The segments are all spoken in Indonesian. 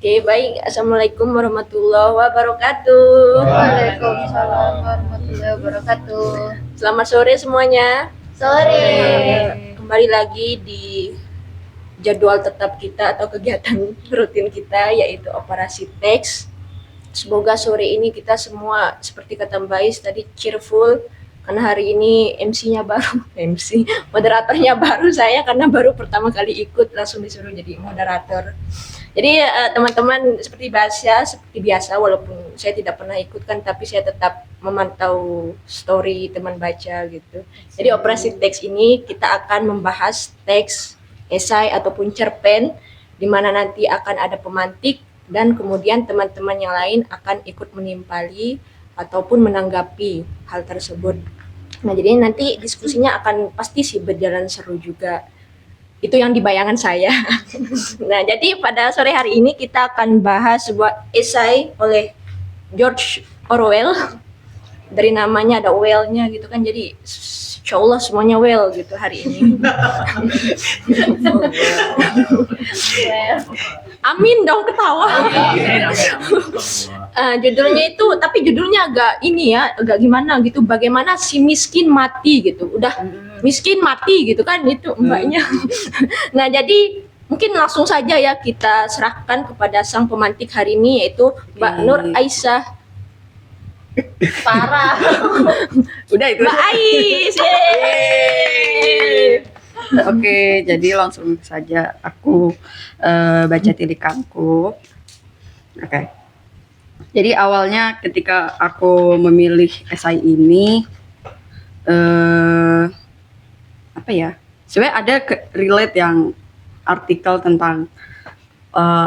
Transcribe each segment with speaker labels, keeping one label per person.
Speaker 1: Oke, baik. Assalamualaikum warahmatullahi wabarakatuh.
Speaker 2: Waalaikumsalam warahmatullahi wabarakatuh.
Speaker 1: Selamat sore semuanya.
Speaker 2: Sore.
Speaker 1: Kembali lagi di jadwal tetap kita atau kegiatan rutin kita, yaitu operasi teks. Semoga sore ini kita semua seperti kata Mbak Is tadi cheerful, karena hari ini MC-nya baru, moderatornya baru saya, karena baru pertama kali ikut langsung disuruh jadi moderator. Jadi teman-teman seperti biasa, walaupun saya tidak pernah ikut kan, tapi saya tetap memantau story teman baca gitu. Jadi operasi teks ini kita akan membahas teks, esai ataupun cerpen, di mana nanti akan ada pemantik dan kemudian teman-teman yang lain akan ikut menimpali ataupun menanggapi hal tersebut. Nah, jadi nanti diskusinya akan pasti sih berjalan seru juga. Itu yang di bayangan saya. Nah, jadi pada sore hari ini kita akan bahas sebuah esai oleh George Orwell. Dari namanya ada well-nya gitu kan, jadi insya Allah semuanya well gitu hari ini. Amin dong, ketawa. Judulnya itu, tapi judulnya agak ini ya, agak gimana gitu, bagaimana si miskin mati gitu. Udah miskin mati gitu kan, itu mbaknya. Nah, jadi mungkin langsung saja ya kita serahkan kepada sang pemantik hari ini, yaitu Mbak Nur Aisyah.
Speaker 2: Parah.
Speaker 3: Udah itu.
Speaker 1: Mbak Ais.
Speaker 3: Oke, jadi langsung saja aku baca tilikanku. Oke. Jadi awalnya ketika aku memilih esai ini, apa ya? Sebenarnya ada relate yang artikel tentang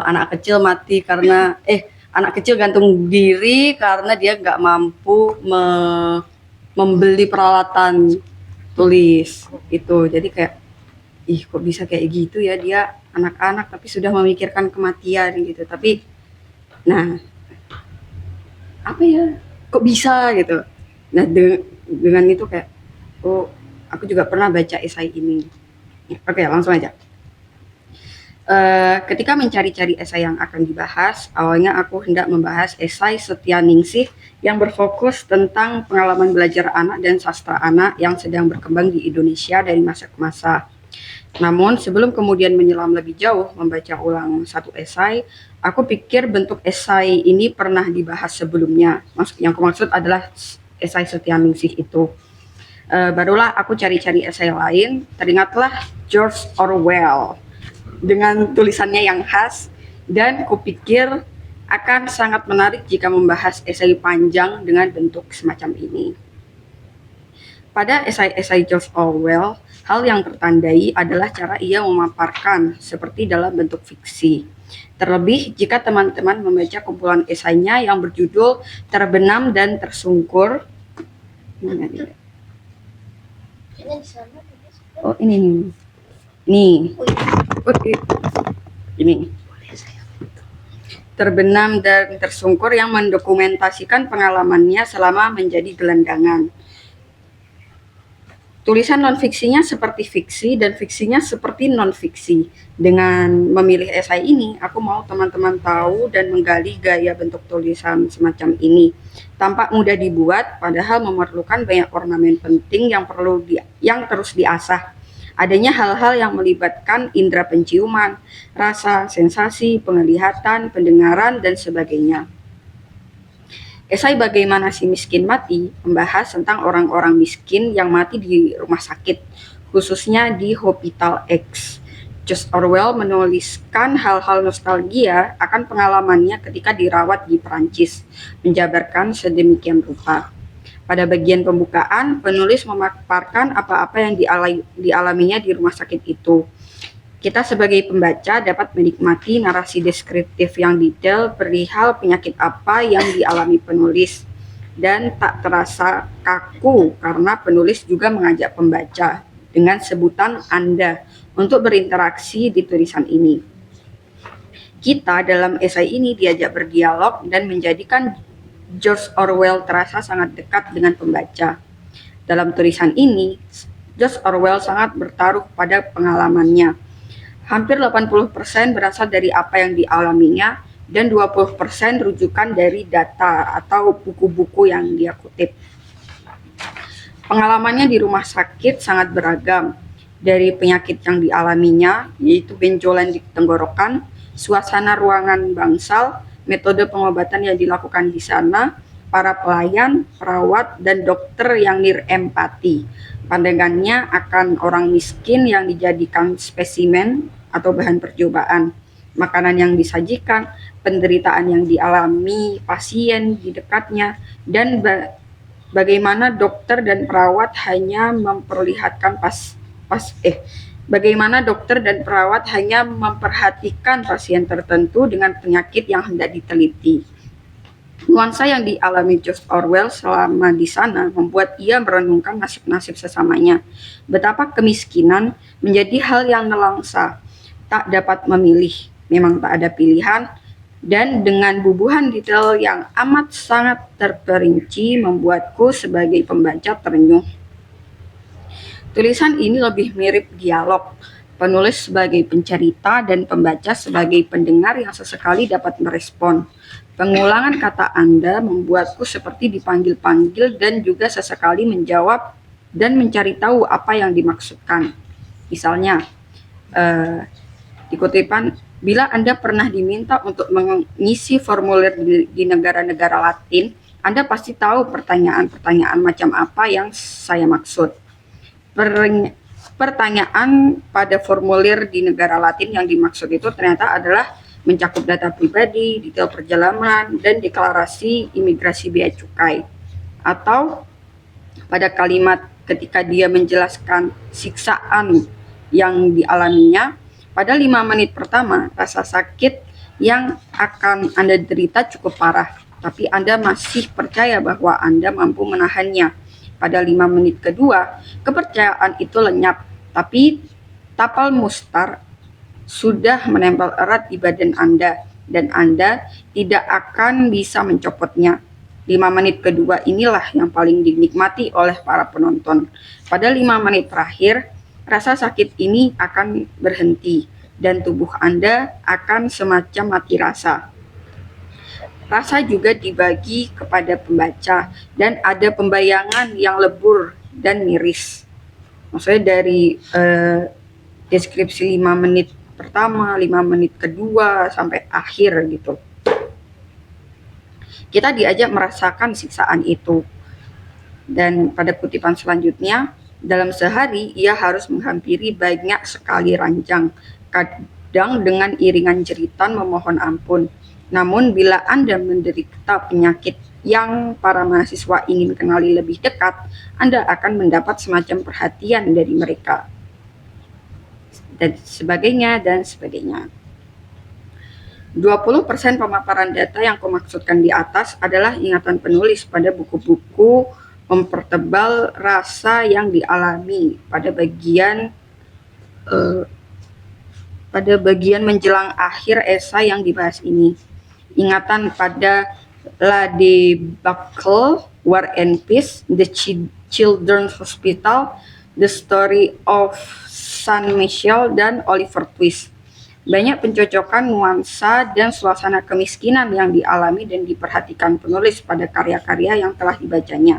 Speaker 3: anak kecil mati karena anak kecil gantung diri karena dia nggak mampu membeli peralatan tulis itu. Jadi kayak, ih kok bisa kayak gitu ya, dia anak-anak tapi sudah memikirkan kematian gitu. Tapi, nah apa ya, kok bisa gitu. Nah dengan itu kayak, oh aku juga pernah baca esai ini. Oke, langsung aja. Ketika mencari-cari esai yang akan dibahas, awalnya aku hendak membahas esai Setyaningsih yang berfokus tentang pengalaman belajar anak dan sastra anak yang sedang berkembang di Indonesia dari masa ke masa. Namun sebelum kemudian menyelam lebih jauh membaca ulang satu esai, aku pikir bentuk esai ini pernah dibahas sebelumnya. Yang kumaksud adalah esai Setyaningsih itu. Barulah aku cari-cari esai lain, teringatlah George Orwell dengan tulisannya yang khas, dan kupikir akan sangat menarik jika membahas esai panjang dengan bentuk semacam ini. Pada esai-esai George Orwell, hal yang tertandai adalah cara ia memaparkan seperti dalam bentuk fiksi. Terlebih jika teman-teman membaca kumpulan esainya yang berjudul Terbenam dan Tersungkur. Oh, ini nih. Nih. Ini Terbenam dan Tersungkur yang mendokumentasikan pengalamannya selama menjadi gelandangan. Tulisan non-fiksinya seperti fiksi dan fiksinya seperti non-fiksi. Dengan memilih esai ini, aku mau teman-teman tahu dan menggali gaya bentuk tulisan semacam ini. Tampak mudah dibuat, padahal memerlukan banyak ornamen penting yang terus diasah. Adanya hal-hal yang melibatkan indera penciuman, rasa, sensasi, penglihatan, pendengaran, dan sebagainya. Esai Bagaimana Si Miskin Mati membahas tentang orang-orang miskin yang mati di rumah sakit, khususnya di Hospital X. George Orwell menuliskan hal-hal nostalgia akan pengalamannya ketika dirawat di Perancis, menjabarkan sedemikian rupa. Pada bagian pembukaan, penulis memaparkan apa-apa yang dialaminya di rumah sakit itu. Kita sebagai pembaca dapat menikmati narasi deskriptif yang detail perihal penyakit apa yang dialami penulis, dan tak terasa kaku karena penulis juga mengajak pembaca dengan sebutan Anda untuk berinteraksi di tulisan ini. Kita dalam esai ini diajak berdialog dan menjadikan George Orwell terasa sangat dekat dengan pembaca. Dalam tulisan ini, George Orwell sangat bertaruh pada pengalamannya. Hampir 80% berasal dari apa yang dialaminya, dan 20% rujukan dari data atau buku-buku yang dia kutip. Pengalamannya di rumah sakit sangat beragam, dari penyakit yang dialaminya, yaitu benjolan di tenggorokan, suasana ruangan bangsal, metode pengobatan yang dilakukan di sana, para pelayan, perawat, dan dokter yang nirempati. Pandangannya akan orang miskin yang dijadikan spesimen atau bahan percobaan, makanan yang disajikan, penderitaan yang dialami pasien di dekatnya, dan bagaimana dokter dan perawat hanya memperlihatkan bagaimana dokter dan perawat hanya memperhatikan pasien tertentu dengan penyakit yang hendak diteliti. Nuansa yang dialami George Orwell selama di sana membuat ia merenungkan nasib-nasib sesamanya. Betapa kemiskinan menjadi hal yang nelangsa, tak dapat memilih, memang tak ada pilihan, dan dengan bubuhan detail yang amat sangat terperinci membuatku sebagai pembaca terenyuh. Tulisan ini lebih mirip dialog, penulis sebagai pencerita dan pembaca sebagai pendengar yang sesekali dapat merespon. Pengulangan kata Anda membuatku seperti dipanggil-panggil dan juga sesekali menjawab dan mencari tahu apa yang dimaksudkan. Misalnya, dikutipan, bila Anda pernah diminta untuk mengisi formulir di negara-negara Latin, Anda pasti tahu pertanyaan-pertanyaan macam apa yang saya maksud. Pertanyaan pada formulir di negara Latin yang dimaksud itu ternyata adalah mencakup data pribadi, detail perjalanan, dan deklarasi imigrasi bea cukai. Atau pada kalimat ketika dia menjelaskan siksaan yang dialaminya, pada 5 menit pertama rasa sakit yang akan Anda derita cukup parah, tapi Anda masih percaya bahwa Anda mampu menahannya. Pada 5 menit kedua, kepercayaan itu lenyap, tapi tapal mustar sudah menempel erat di badan Anda, dan Anda tidak akan bisa mencopotnya. 5 menit kedua inilah yang paling dinikmati oleh para penonton. Pada 5 menit terakhir, rasa sakit ini akan berhenti, dan tubuh Anda akan semacam mati rasa. Rasa juga dibagi kepada pembaca, dan ada pembayangan yang lebur dan miris. Maksudnya dari deskripsi 5 menit pertama, 5 menit kedua, sampai akhir gitu. Kita diajak merasakan siksaan itu. Dan pada kutipan selanjutnya, dalam sehari ia harus menghampiri banyak sekali ranjang, kadang dengan iringan jeritan memohon ampun. Namun bila Anda menderita penyakit yang para mahasiswa ingin kenali lebih dekat, Anda akan mendapat semacam perhatian dari mereka. Dan sebagainya, dan sebagainya. 20% pemaparan data yang kumaksudkan di atas adalah ingatan penulis pada buku-buku mempertebal rasa yang dialami pada bagian menjelang akhir esai yang dibahas ini. Ingatan pada La Debacle, War and Peace, The Children's Hospital, The Story of San Michel, dan Oliver Twist. Banyak pencocokan nuansa dan suasana kemiskinan yang dialami dan diperhatikan penulis pada karya-karya yang telah dibacanya.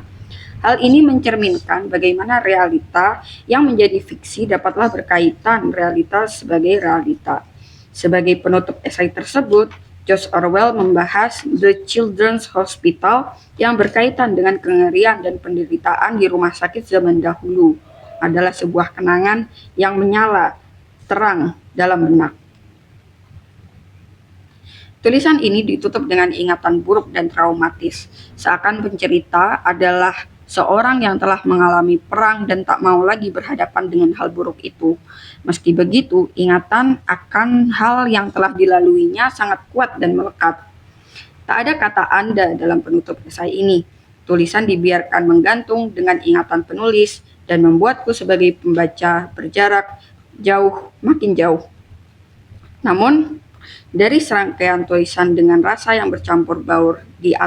Speaker 3: Hal ini mencerminkan bagaimana realita yang menjadi fiksi dapatlah berkaitan realitas sebagai realita. Sebagai penutup esai tersebut, George Orwell membahas The Children's Hospital yang berkaitan dengan kengerian dan penderitaan di rumah sakit zaman dahulu adalah sebuah kenangan yang menyala terang dalam benak. Tulisan ini ditutup dengan ingatan buruk dan traumatis, seakan pencerita adalah seorang yang telah mengalami perang dan tak mau lagi berhadapan dengan hal buruk itu. Meski begitu, ingatan akan hal yang telah dilaluinya sangat kuat dan melekat. Tak ada kata Anda dalam penutup esai ini. Tulisan dibiarkan menggantung dengan ingatan penulis dan membuatku sebagai pembaca berjarak makin jauh. Namun, dari serangkaian tulisan dengan rasa yang bercampur baur di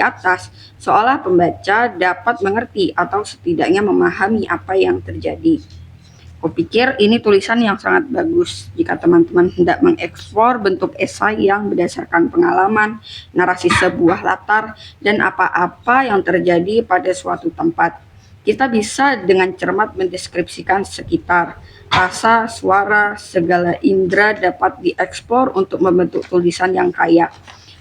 Speaker 3: atas seolah pembaca dapat mengerti atau setidaknya memahami apa yang terjadi. Aku pikir ini tulisan yang sangat bagus jika teman-teman hendak mengeksplor bentuk esai yang berdasarkan pengalaman, narasi sebuah latar, dan apa-apa yang terjadi pada suatu tempat. Kita bisa dengan cermat mendeskripsikan sekitar. Rasa, suara, segala indera dapat dieksplor untuk membentuk tulisan yang kaya.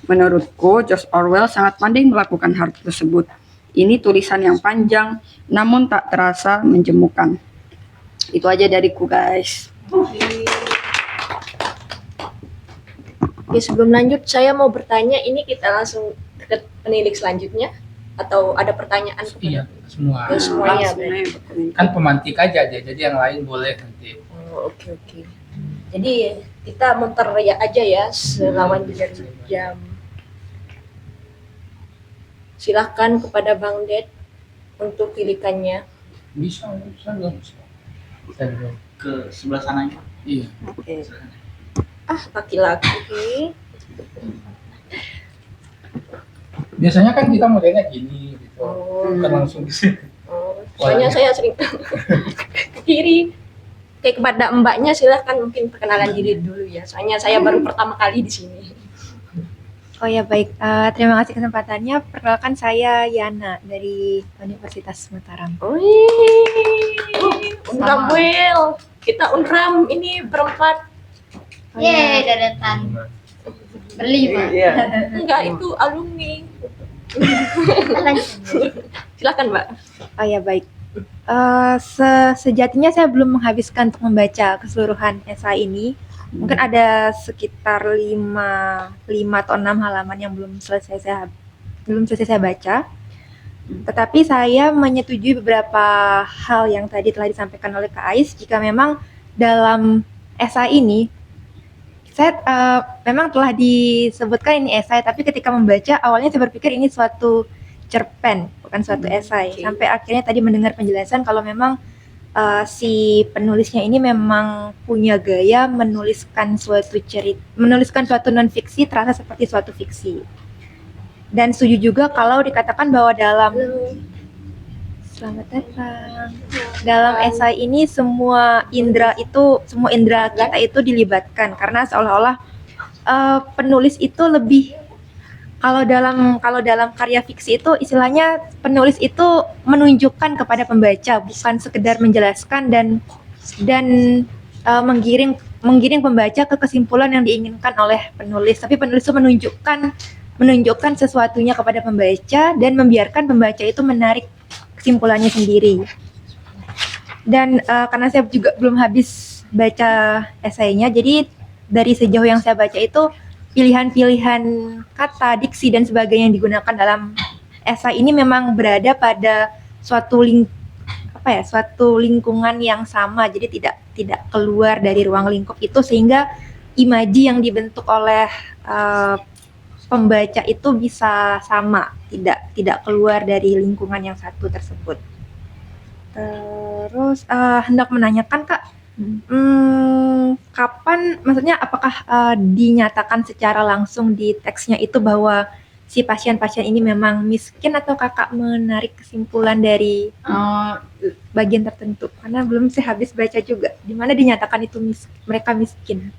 Speaker 3: Menurutku, George Orwell sangat pandai melakukan hal tersebut. Ini tulisan yang panjang, namun tak terasa menjemukan. Itu aja dariku, guys.
Speaker 1: Oke, sebelum lanjut saya mau bertanya, ini kita langsung ke penilik selanjutnya atau ada pertanyaan
Speaker 4: Iya,
Speaker 1: kepada
Speaker 4: semua.
Speaker 1: semuanya?
Speaker 3: Langsung
Speaker 1: berarti?
Speaker 3: aja berkomentar.
Speaker 4: Kan pemantik aja deh, jadi yang lain boleh nanti.
Speaker 1: Oh, oke. Jadi kita muter ya aja ya selama 3 jam. Silahkan kepada Bang Ded untuk pilihannya.
Speaker 4: Bisa dong. Bisa dong.
Speaker 5: Ke sebelah sananya.
Speaker 4: Iya.
Speaker 3: Oke.
Speaker 1: Laki-laki.
Speaker 4: Biasanya kan kita modelnya gini gitu.
Speaker 1: Oh.
Speaker 4: Bukan langsung di sini.
Speaker 1: Soalnya saya sering ke kiri. Kayak kepada mbaknya silahkan mungkin perkenalan diri dulu ya. Soalnya saya baru pertama kali di sini.
Speaker 2: Oh ya baik, terima kasih kesempatannya. Perkenalkan saya Yana dari Universitas Mataram.
Speaker 1: Unram Will. Kita Unram ini berempat.
Speaker 2: Oh, ya.
Speaker 6: Yeay, deretan berlima.
Speaker 3: Iya.
Speaker 1: Enggak, itu alumni. Silahkan mbak.
Speaker 2: Oh ya baik. Sejatinya saya belum menghabiskan untuk membaca keseluruhan esai ini. Mungkin ada sekitar 5 atau 6 halaman yang belum selesai saya baca. Tetapi saya menyetujui beberapa hal yang tadi telah disampaikan oleh Kak Ais. Jika memang dalam esai ini, saya memang telah disebutkan ini esai, tapi ketika membaca awalnya saya berpikir ini suatu cerpen, bukan suatu esai.
Speaker 1: Oke.
Speaker 2: Sampai akhirnya tadi mendengar penjelasan kalau memang si penulisnya ini memang punya gaya menuliskan suatu non-fiksi terasa seperti suatu fiksi. Dan setuju juga kalau dikatakan bahwa selamat datang. Dalam esai ini semua indera kita itu dilibatkan karena seolah-olah penulis itu lebih kalau dalam karya fiksi itu istilahnya penulis itu menunjukkan kepada pembaca, bukan sekedar menjelaskan dan menggiring pembaca ke kesimpulan yang diinginkan oleh penulis, tapi penulis itu menunjukkan sesuatunya kepada pembaca dan membiarkan pembaca itu menarik kesimpulannya sendiri. Dan karena saya juga belum habis baca esainya, jadi dari sejauh yang saya baca itu pilihan-pilihan kata, diksi dan sebagainya yang digunakan dalam esai ini memang berada pada suatu lingkungan yang sama, jadi tidak keluar dari ruang lingkup itu sehingga imaji yang dibentuk oleh pembaca itu bisa sama, tidak keluar dari lingkungan yang satu tersebut. Terus hendak menanyakan Kak, kapan, maksudnya apakah dinyatakan secara langsung di teksnya itu bahwa si pasien-pasien ini memang miskin atau Kakak menarik kesimpulan dari bagian tertentu? Karena belum saya habis baca juga. Di mana dinyatakan itu mereka miskin?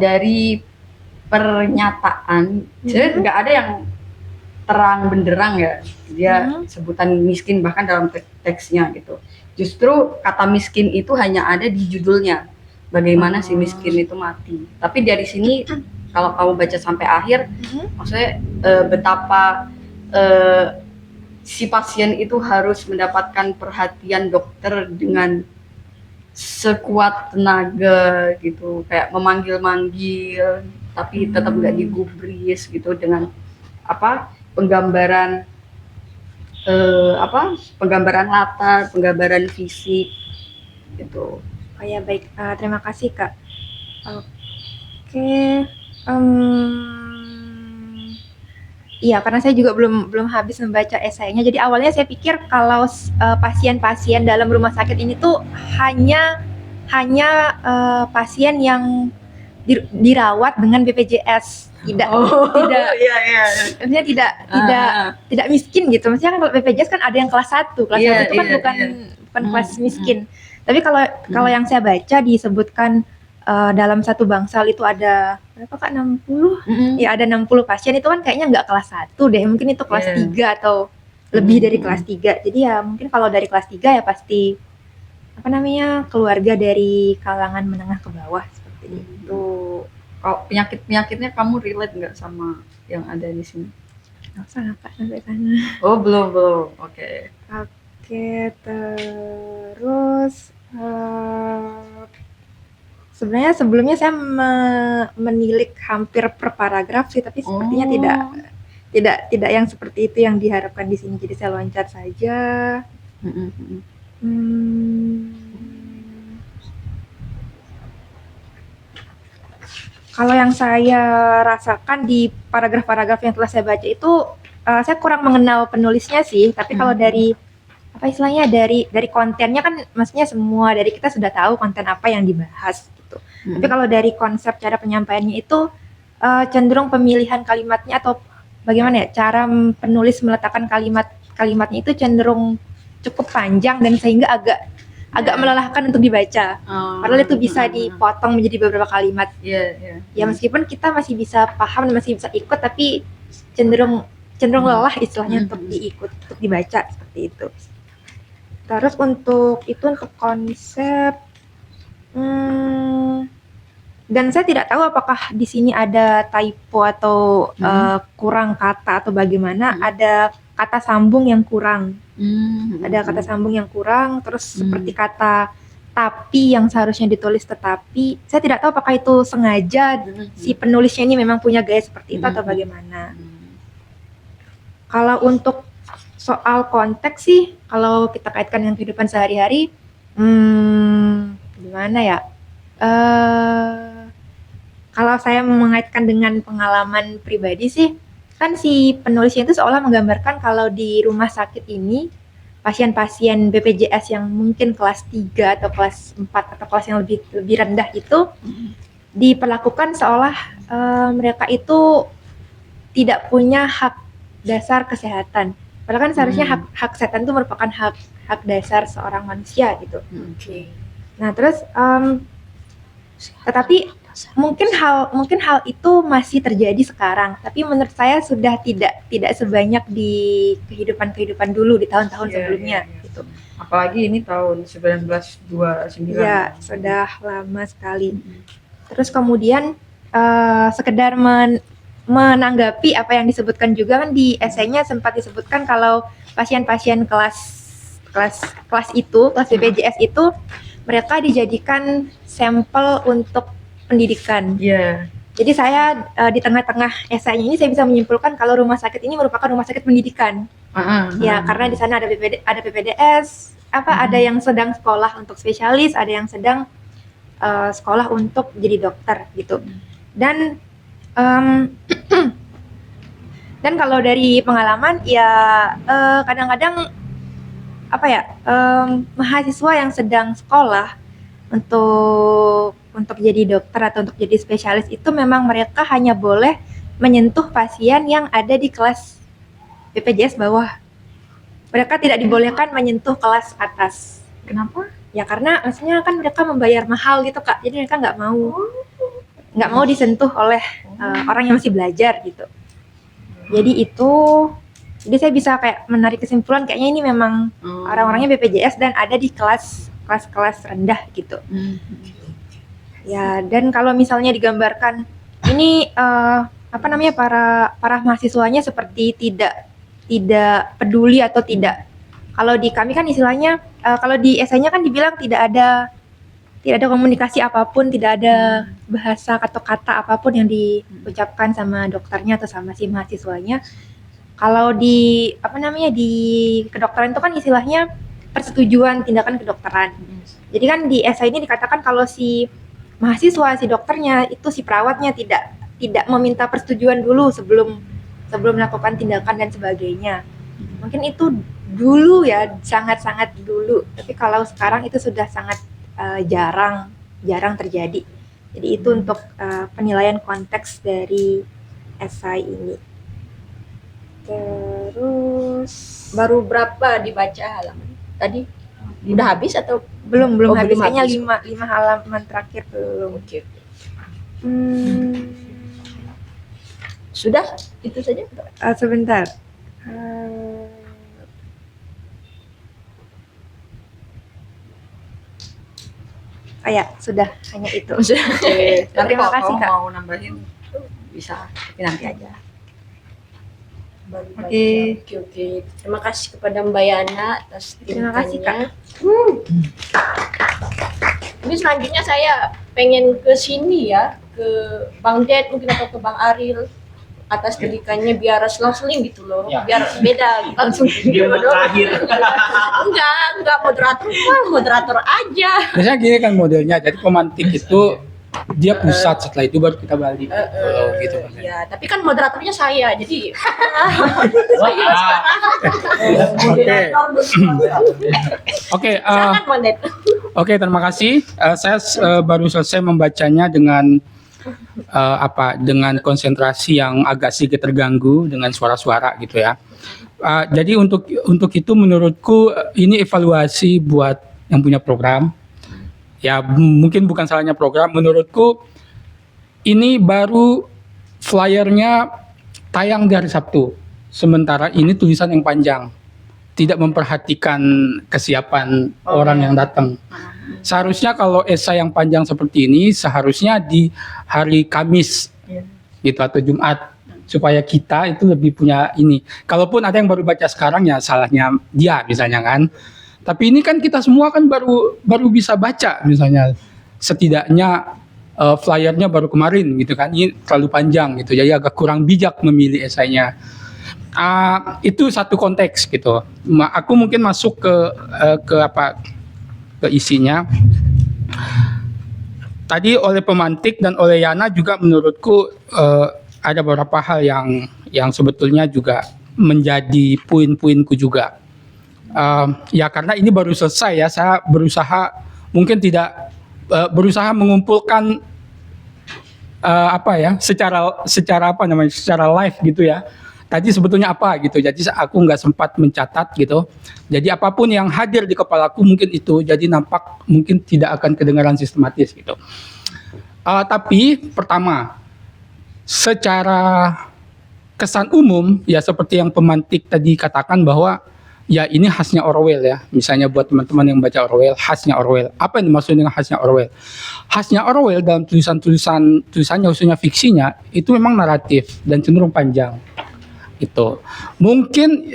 Speaker 3: Dari pernyataan, jadi nggak ada yang terang benderang ya dia sebutan miskin bahkan dalam teksnya gitu. Justru kata miskin itu hanya ada di judulnya, bagaimana si miskin itu mati. Tapi dari sini kalau kamu baca sampai akhir, maksudnya betapa si pasien itu harus mendapatkan perhatian dokter dengan sekuat tenaga gitu, kayak memanggil-manggil tapi tetap nggak digubris gitu, dengan penggambaran latar, penggambaran fisik gitu.
Speaker 2: Oh ya baik, terima kasih Kak. Oke, iya karena saya juga belum habis membaca esainya. Jadi awalnya saya pikir kalau pasien-pasien dalam rumah sakit ini tuh hanya pasien yang dirawat dengan BPJS, tidak maksudnya tidak miskin gitu. Maksudnya kan kalau BPJS kan ada yang kelas 1 itu kan bukan kelas miskin. Tapi kalau yang saya baca disebutkan dalam satu bangsal itu ada berapa Kak? 60? Ya ada 60 pasien, itu kan kayaknya nggak kelas 1 deh. Mungkin itu kelas
Speaker 3: Iya.
Speaker 2: 3 atau lebih dari kelas 3. Jadi ya mungkin kalau dari kelas 3 ya pasti keluarga dari kalangan menengah ke bawah seperti itu.
Speaker 3: Kalau penyakit-penyakitnya kamu relate nggak sama yang ada di sini?
Speaker 2: Nggak usah Kak sampai sana.
Speaker 3: Oh, belum. Oke.
Speaker 2: Oke, terus sebenarnya sebelumnya saya menilik hampir per paragraf sih, tapi sepertinya tidak yang seperti itu yang diharapkan di sini. Jadi saya loncat saja. Kalau yang saya rasakan di paragraf-paragraf yang telah saya baca itu, saya kurang mengenal penulisnya sih. Tapi kalau dari dari kontennya kan, maksudnya semua dari kita sudah tahu konten apa yang dibahas gitu. Tapi kalau dari konsep cara penyampaiannya itu cenderung pemilihan kalimatnya atau bagaimana ya, cara penulis meletakkan kalimatnya itu cenderung cukup panjang dan sehingga agak melelahkan untuk dibaca. Padahal itu bisa dipotong menjadi beberapa kalimat. Ya meskipun kita masih bisa paham dan masih bisa ikut, tapi cenderung lelah istilahnya untuk dibaca seperti itu. Terus untuk konsep, dan saya tidak tahu apakah di sini ada typo atau kurang kata atau bagaimana. Ada kata sambung yang kurang. Ada kata sambung yang kurang, terus seperti kata tapi yang seharusnya ditulis tetapi. Saya tidak tahu apakah itu sengaja si penulisnya ini memang punya gaya seperti itu atau bagaimana. Kalau untuk soal konteks sih, kalau kita kaitkan dengan kehidupan sehari-hari, gimana ya? Kalau saya mengaitkan dengan pengalaman pribadi sih, kan si penulisnya itu seolah menggambarkan kalau di rumah sakit ini pasien-pasien BPJS yang mungkin kelas 3 atau kelas 4 atau kelas yang lebih rendah itu diperlakukan seolah mereka itu tidak punya hak dasar kesehatan. Padahal kan seharusnya hak kesehatan itu merupakan hak dasar seorang manusia gitu. Nah, terus tetapi mungkin hal itu masih terjadi sekarang, tapi menurut saya sudah tidak sebanyak di kehidupan dulu di tahun-tahun sebelumnya gitu.
Speaker 3: Apalagi ini tahun 1929.
Speaker 2: Ya, sudah lama sekali. Terus kemudian sekedar menanggapi apa yang disebutkan juga kan di esainya sempat disebutkan kalau pasien-pasien kelas BPJS itu mereka dijadikan sampel untuk pendidikan. Jadi saya di tengah-tengah esainya ini saya bisa menyimpulkan kalau rumah sakit ini merupakan rumah sakit pendidikan. Ya, karena di sana ada PPDS, ada yang sedang sekolah untuk spesialis, ada yang sedang sekolah untuk jadi dokter gitu. Dan dan kalau dari pengalaman ya kadang-kadang mahasiswa yang sedang sekolah untuk jadi dokter atau untuk jadi spesialis itu memang mereka hanya boleh menyentuh pasien yang ada di kelas BPJS bawah. Mereka tidak dibolehkan menyentuh kelas atas.
Speaker 3: Kenapa?
Speaker 2: Ya karena maksudnya kan mereka membayar mahal gitu Kak. Jadi mereka nggak mau disentuh oleh orang yang masih belajar gitu. Jadi saya bisa kayak menarik kesimpulan kayaknya ini memang orang-orangnya BPJS dan ada di kelas rendah gitu. Ya, dan kalau misalnya digambarkan ini para mahasiswanya seperti tidak peduli atau tidak. Kalau di kami kan istilahnya kalau di esainya kan dibilang tidak ada komunikasi apapun, tidak ada bahasa atau kata apapun yang diucapkan sama dokternya atau sama si mahasiswanya. Kalau di di kedokteran itu kan istilahnya persetujuan tindakan kedokteran. Jadi kan di esai ini dikatakan kalau si mahasiswa, si dokternya itu si perawatnya tidak meminta persetujuan dulu sebelum melakukan tindakan dan sebagainya. Mungkin itu dulu ya, sangat-sangat dulu. Tapi kalau sekarang itu sudah sangat jarang terjadi. Jadi itu untuk penilaian konteks dari esai ini. Terus
Speaker 1: Baru berapa dibaca halaman tadi? Udah habis atau
Speaker 2: Belum
Speaker 1: Oh,
Speaker 2: habis,
Speaker 1: belum
Speaker 2: kayaknya
Speaker 1: habis.
Speaker 2: 5 halaman terakhir belum.
Speaker 1: oke.
Speaker 2: Hmm,
Speaker 1: Sudah? Itu saja?
Speaker 2: sebentar. Ya, sudah hanya itu.
Speaker 1: Sudah.
Speaker 3: Nanti
Speaker 2: Terima
Speaker 3: kalau
Speaker 2: kasih,
Speaker 3: kamu
Speaker 2: Kak.
Speaker 3: mau nambahin bisa, tapi nanti aja.
Speaker 2: Oke.
Speaker 1: Oke. Terima kasih kepada Mbak Yana atas
Speaker 2: Terima kasih,
Speaker 1: tindakannya. Ini selanjutnya saya pengen ke sini ya, ke Bang Ded mungkin atau ke Bang Aril atas didikannya biar selang-seling gitu loh,
Speaker 4: Ya.
Speaker 1: biar beda langsung.
Speaker 5: Dia mau terakhir.
Speaker 1: Enggak moderator, moderator aja.
Speaker 4: Biasanya gini kan modelnya, jadi pemantik itu dia pusat, setelah itu baru kita balik. Oh, gitu kan.
Speaker 1: Ya, tapi kan moderatornya saya, jadi
Speaker 4: Oke. Oke,
Speaker 1: silakan Bang Ded.
Speaker 4: oke, terima kasih. Saya baru selesai membacanya dengan dengan konsentrasi yang agak sedikit terganggu dengan suara-suara gitu ya. Jadi untuk itu menurutku ini evaluasi buat yang punya program. Ya mungkin bukan salahnya program. Menurutku ini baru flyernya tayang di hari Sabtu. Sementara ini tulisan yang panjang. Tidak memperhatikan kesiapan orang yang datang. Seharusnya kalau esai yang panjang seperti ini seharusnya di hari Kamis gitu atau Jumat supaya kita itu lebih punya ini. Kalaupun ada yang baru baca sekarang ya salahnya dia misalnya kan. Tapi ini kan kita semua kan baru bisa baca misalnya setidaknya flyernya baru kemarin gitu kan. Ini terlalu panjang gitu. Jadi agak kurang bijak memilih esainya. Itu satu konteks gitu. Aku mungkin masuk ke isinya. Tadi oleh pemantik dan oleh Yana juga menurutku ada beberapa hal yang sebetulnya juga menjadi poin-poinku juga. Ya karena ini baru selesai ya, saya berusaha mungkin tidak berusaha mengumpulkan secara live gitu ya. Tadi sebetulnya apa gitu, jadi aku nggak sempat mencatat gitu. Jadi apapun yang hadir di kepalaku mungkin itu, jadi nampak mungkin tidak akan kedengaran sistematis gitu. Tapi pertama, secara kesan umum ya seperti yang pemantik tadi katakan bahwa ya ini khasnya Orwell ya. Misalnya buat teman-teman yang baca Orwell, khasnya Orwell. Apa yang dimaksud dengan khasnya Orwell? Khasnya Orwell dalam tulisannya khususnya fiksinya itu memang naratif dan cenderung panjang. Itu mungkin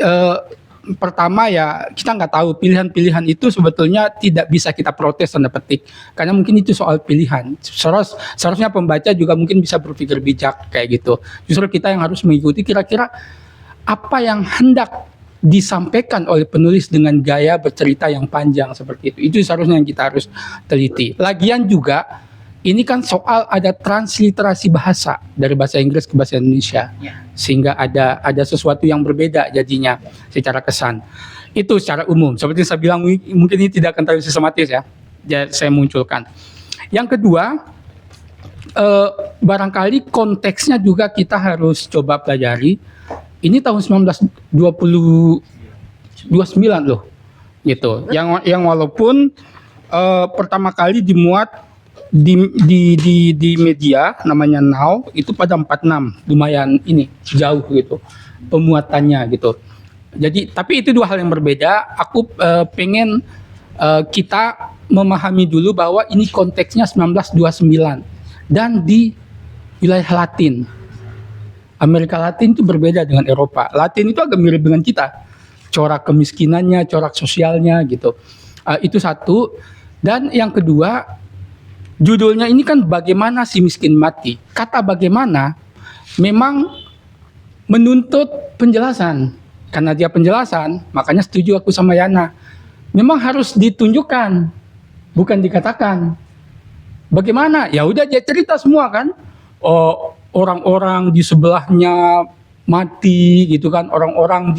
Speaker 4: pertama ya kita nggak tahu pilihan-pilihan itu sebetulnya tidak bisa kita protes tanda petik karena mungkin itu soal pilihan. Seharusnya pembaca juga mungkin bisa berpikir bijak kayak gitu. Justru kita yang harus mengikuti kira-kira apa yang hendak disampaikan oleh penulis dengan gaya bercerita yang panjang seperti itu. Itu seharusnya yang kita harus teliti. Lagian juga ini kan soal ada transliterasi bahasa dari bahasa Inggris ke bahasa Indonesia, sehingga ada sesuatu yang berbeda jadinya secara kesan. Itu secara umum. Seperti saya bilang mungkin ini tidak akan terlalu sistematis ya. Saya munculkan. Yang kedua, barangkali konteksnya juga kita harus coba pelajari. Ini tahun 1929 loh, gitu. Yang walaupun pertama kali dimuat di media namanya Now itu pada 46, lumayan ini jauh gitu pemuatannya gitu. Jadi tapi itu dua hal yang berbeda. Aku pengen kita memahami dulu bahwa ini konteksnya 1929 dan di wilayah Latin. Amerika Latin itu berbeda dengan Eropa. Latin itu agak mirip dengan kita. Corak kemiskinannya, corak sosialnya gitu. Itu satu. Dan yang kedua, judulnya ini kan bagaimana si miskin mati. Kata bagaimana memang menuntut penjelasan. Karena dia penjelasan, makanya setuju aku sama Yana. Memang harus ditunjukkan, bukan dikatakan. Bagaimana? Ya udah dia cerita semua kan. Oh, orang-orang di sebelahnya mati gitu kan. Orang-orang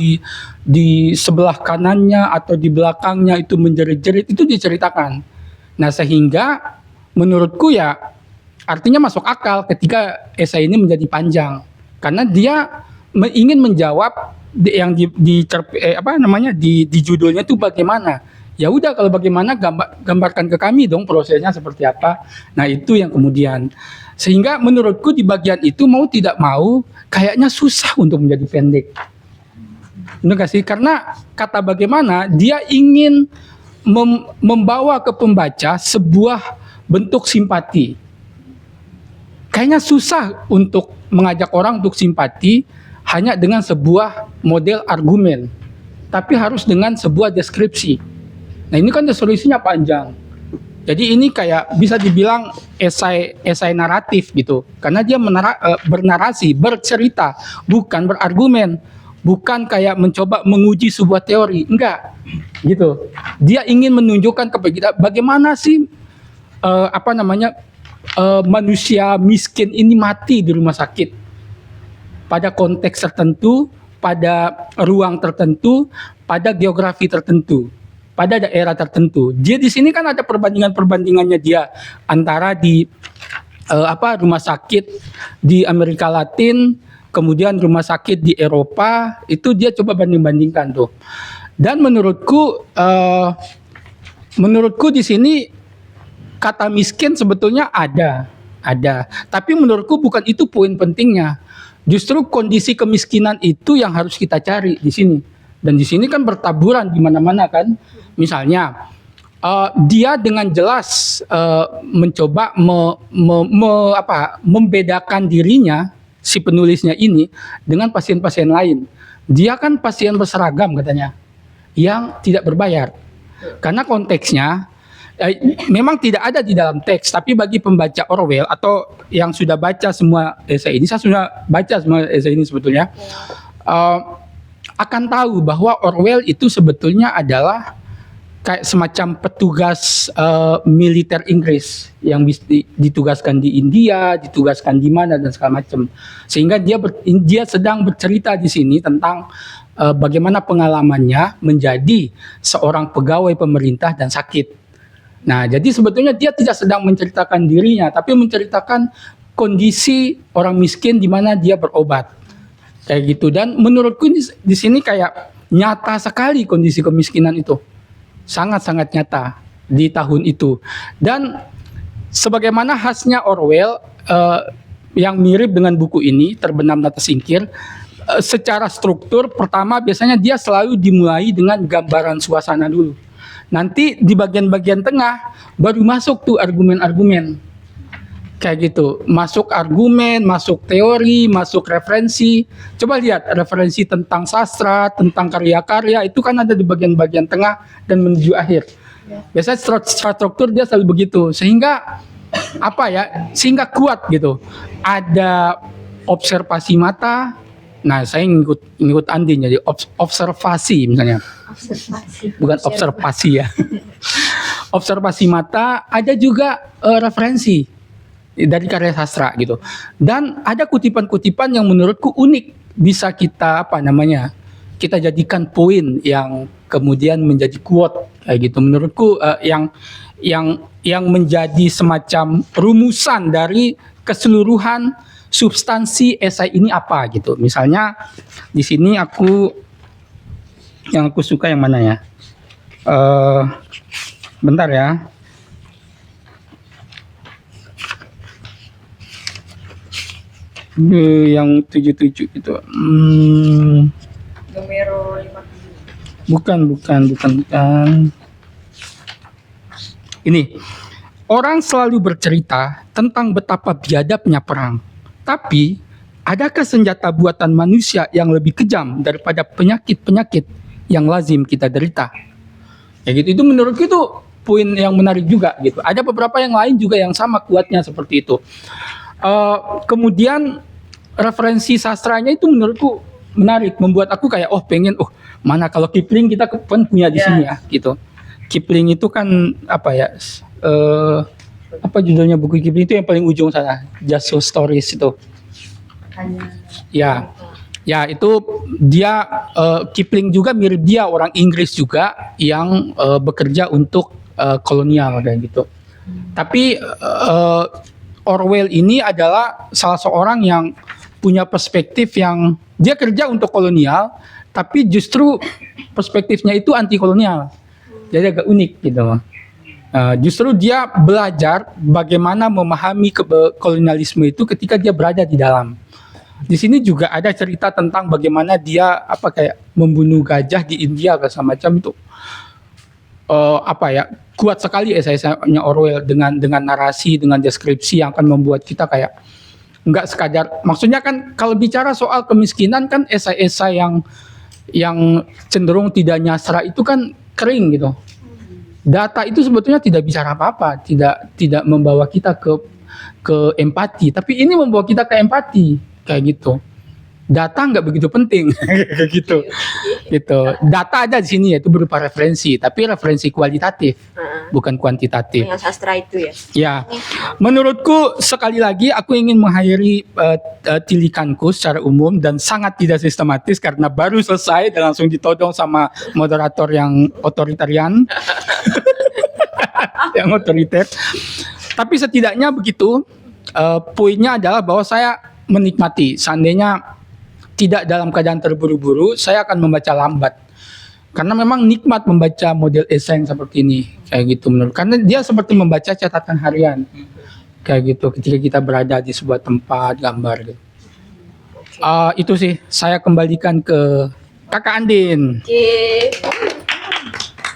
Speaker 4: di sebelah kanannya atau di belakangnya itu menjerit-jerit, itu diceritakan. Nah, sehingga menurutku ya artinya masuk akal ketika esai ini menjadi panjang karena dia ingin menjawab yang di judulnya itu bagaimana Ya udah, kalau bagaimana gambarkan ke kami dong prosesnya seperti apa. Nah itu yang kemudian, sehingga menurutku di bagian itu mau tidak mau kayaknya susah untuk menjadi pendek. Benar gak sih? Karena kata bagaimana dia ingin membawa ke pembaca sebuah bentuk simpati. Kayaknya susah untuk mengajak orang untuk simpati hanya dengan sebuah model argumen, tapi harus dengan sebuah deskripsi. Nah ini kan deskripsinya panjang. Jadi ini kayak bisa dibilang esai naratif gitu, karena dia bernarasi, bercerita, bukan berargumen, bukan kayak mencoba menguji sebuah teori, enggak gitu. Dia ingin menunjukkan kepada kita bagaimana sih manusia miskin ini mati di rumah sakit pada konteks tertentu, pada ruang tertentu, pada geografi tertentu, pada daerah tertentu. Dia di sini kan ada perbandingannya dia antara di rumah sakit di Amerika Latin, kemudian rumah sakit di Eropa, itu dia coba banding-bandingkan tuh. Dan menurutku di sini kata miskin sebetulnya ada. Tapi menurutku bukan itu poin pentingnya. Justru kondisi kemiskinan itu yang harus kita cari di sini. Dan di sini kan bertaburan di mana-mana kan. Misalnya dia dengan jelas mencoba membedakan dirinya, si penulisnya ini, dengan pasien-pasien lain. Dia kan pasien berseragam katanya, yang tidak berbayar. Karena konteksnya memang tidak ada di dalam teks, tapi bagi pembaca Orwell atau yang sudah baca semua esai ini, saya sudah baca semua esai ini sebetulnya, akan tahu bahwa Orwell itu sebetulnya adalah kayak semacam petugas militer Inggris yang ditugaskan di India, ditugaskan di mana dan segala macam. Sehingga dia sedang bercerita di sini tentang bagaimana pengalamannya menjadi seorang pegawai pemerintah dan sakit. Nah, jadi sebetulnya dia tidak sedang menceritakan dirinya, tapi menceritakan kondisi orang miskin di mana dia berobat. Kayak gitu. Dan menurutku di sini kayak nyata sekali kondisi kemiskinan itu. Sangat-sangat nyata di tahun itu. Dan sebagaimana khasnya Orwell yang mirip dengan buku ini, Terbenam dan Tersingkir, secara struktur pertama biasanya dia selalu dimulai dengan gambaran suasana dulu. Nanti di bagian-bagian tengah baru masuk tuh argumen-argumen. Kayak gitu. Masuk argumen, masuk teori, masuk referensi. Coba lihat referensi tentang sastra, tentang karya-karya, itu kan ada di bagian-bagian tengah dan menuju akhir. Biasanya struktur dia selalu begitu. Sehingga sehingga kuat gitu. Ada observasi mata. Nah, saya ngikut Andi jadi observasi misalnya. Bukan observasi ya. Observasi mata, ada juga referensi dari karya sastra gitu. Dan ada kutipan-kutipan yang menurutku unik, bisa kita kita jadikan poin yang kemudian menjadi quote kayak gitu. Menurutku yang menjadi semacam rumusan dari keseluruhan substansi esai ini apa gitu. Misalnya di sini yang aku suka yang mana ya? Bentar ya. Yang 77 itu.
Speaker 1: Numero 57.
Speaker 4: Bukan. Ini. Orang selalu bercerita tentang betapa biadabnya perang. Tapi, adakah senjata buatan manusia yang lebih kejam daripada penyakit-penyakit yang lazim kita derita? Ya gitu. Itu menurutku itu poin yang menarik juga gitu. Ada beberapa yang lain juga yang sama kuatnya seperti itu. Kemudian referensi sastranya itu menurutku menarik, membuat aku kayak mana kalau Kipling kita kan punya di sini ya gitu. Kipling itu kan apa judulnya buku Kipling itu yang paling ujung sana, Just So Stories itu. Ya itu dia Kipling juga mirip dia orang Inggris juga yang bekerja untuk kolonial kayak gitu. Tapi Orwell ini adalah salah seorang yang punya perspektif yang dia kerja untuk kolonial, tapi justru perspektifnya itu anti kolonial. Jadi agak unik gitu. Justru dia belajar bagaimana memahami kolonialisme itu ketika dia berada di dalam. Di sini juga ada cerita tentang bagaimana dia kayak membunuh gajah di India semacam itu. Kuat sekali esai-esainya Orwell dengan narasi, dengan deskripsi yang akan membuat kita kayak nggak sekadar, maksudnya kan kalau bicara soal kemiskinan kan esai-esai yang cenderung tidak nyasar itu kan kering gitu. Data itu sebetulnya tidak bicara apa-apa, tidak membawa kita ke empati, tapi ini membawa kita ke empati kayak gitu. Data nggak begitu penting kayak gitu. Data ada di sini yaitu berupa referensi, tapi referensi kualitatif, bukan kuantitatif.
Speaker 1: Dengan sastra itu ya.
Speaker 4: Ya, menurutku sekali lagi aku ingin mengakhiri tilikanku secara umum dan sangat tidak sistematis karena baru selesai dan langsung ditodong sama moderator yang otoritarian, yang otoriter. Tapi setidaknya begitu, poinnya adalah bahwa saya menikmati. Seandainya tidak dalam keadaan terburu-buru, saya akan membaca lambat. Karena memang nikmat membaca model esai yang seperti ini, kayak gitu menurut. Karena dia seperti membaca catatan harian, kayak gitu. Ketika kita berada di sebuah tempat, gambar gitu. Itu sih, saya kembalikan ke Kakak Andin.
Speaker 1: Oke.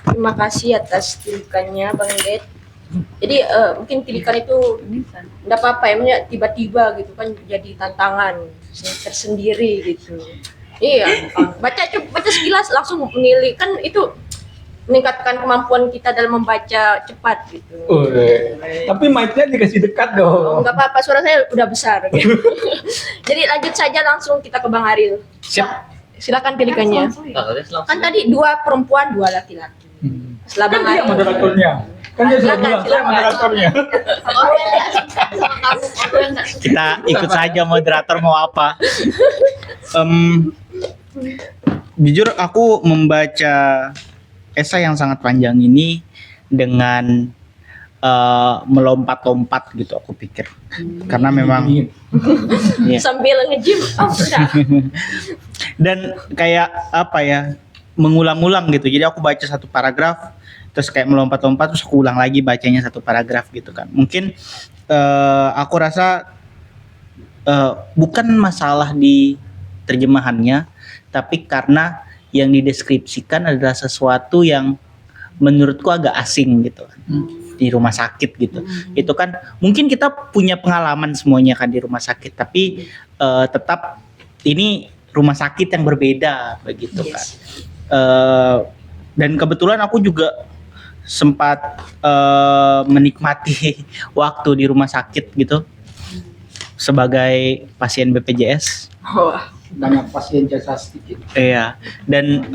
Speaker 1: Terima kasih atas tilikannya Bang Det. Jadi mungkin tilikan itu enggak apa-apa ya, maksudnya tiba-tiba gitu kan jadi tantangan tersendiri gitu. Iya, baca sekilas langsung menilai, kan itu meningkatkan kemampuan kita dalam membaca cepat gitu.
Speaker 4: Tapi mic-nya dikasih dekat dong.
Speaker 1: Enggak apa-apa, suara saya udah besar gitu. Jadi lanjut saja langsung kita ke Bang Aril.
Speaker 4: Siap.
Speaker 1: Silakan tilikannya. Kan tadi 2 perempuan, 2 laki-laki. Setelah Bang Aril.
Speaker 4: Moderatornya. Kan dia sudah bilang, saya moderatornya.
Speaker 5: Kita ikut saja moderator mau apa. Jujur aku membaca esai yang sangat panjang ini dengan melompat-lompat gitu aku pikir. Karena memang ya.
Speaker 1: Sambil nge-gym. Enggak.
Speaker 5: Dan kayak mengulang-ulang gitu. Jadi aku baca satu paragraf terus kayak melompat-lompat terus aku ulang lagi bacanya satu paragraf gitu kan. Mungkin aku rasa bukan masalah di terjemahannya, tapi karena yang dideskripsikan adalah sesuatu yang menurutku agak asing gitu kan. Di rumah sakit gitu. Itu kan mungkin kita punya pengalaman semuanya kan di rumah sakit, tapi tetap ini rumah sakit yang berbeda begitu kan. Dan kebetulan aku juga sempat menikmati waktu di rumah sakit gitu sebagai pasien BPJS.
Speaker 1: Wah,
Speaker 4: Banyak pasien jasa sedikit.
Speaker 5: Iya. Dan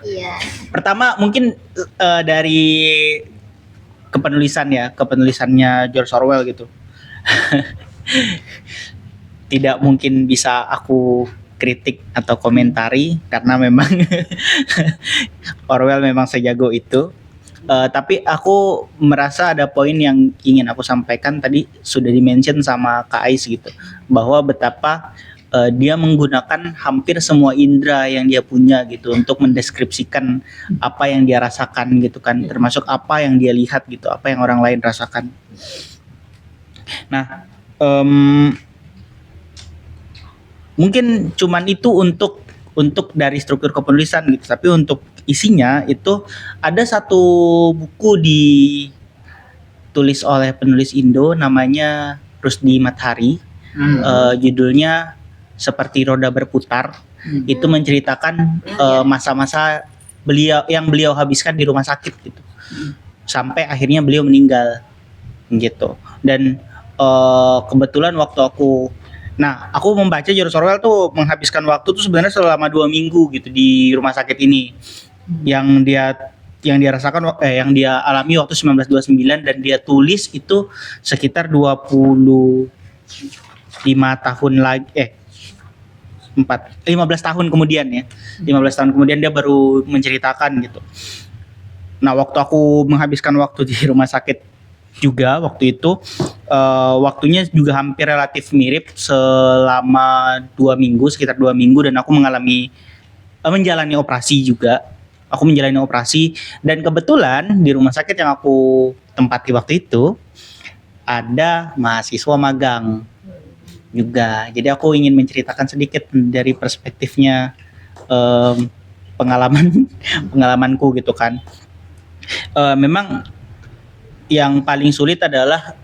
Speaker 6: Iya.
Speaker 5: pertama mungkin dari kepenulisannya George Orwell gitu. Tidak mungkin bisa aku kritik atau komentari karena memang Orwell memang sejago itu. Tapi aku merasa ada poin yang ingin aku sampaikan tadi sudah dimention sama Kak Ais gitu, bahwa betapa dia menggunakan hampir semua indera yang dia punya gitu untuk mendeskripsikan apa yang dia rasakan gitu kan, termasuk apa yang dia lihat gitu, apa yang orang lain rasakan. Nah, mungkin cuman itu untuk dari struktur kepenulisan gitu, tapi untuk isinya itu ada satu buku ditulis oleh penulis Indo namanya Rusdi Mathari. Judulnya Seperti Roda Berputar. Itu menceritakan masa-masa beliau habiskan di rumah sakit gitu, sampai akhirnya beliau meninggal gitu. Dan kebetulan waktu aku membaca George Orwell tuh menghabiskan waktu tuh sebenarnya selama 2 minggu gitu di rumah sakit ini, yang dia rasakan, yang dia alami waktu 1929, dan dia tulis itu sekitar 25 tahun lagi 15 tahun kemudian ya. 15 tahun kemudian dia baru menceritakan gitu. Nah, waktu aku menghabiskan waktu di rumah sakit juga waktu itu, waktunya juga hampir relatif mirip selama 2 minggu, sekitar 2 minggu, dan aku mengalami menjalani operasi juga. Aku menjalani operasi dan kebetulan di rumah sakit yang aku tempati waktu itu ada mahasiswa magang juga. Jadi aku ingin menceritakan sedikit dari perspektifnya pengalamanku gitu kan. Memang yang paling sulit adalah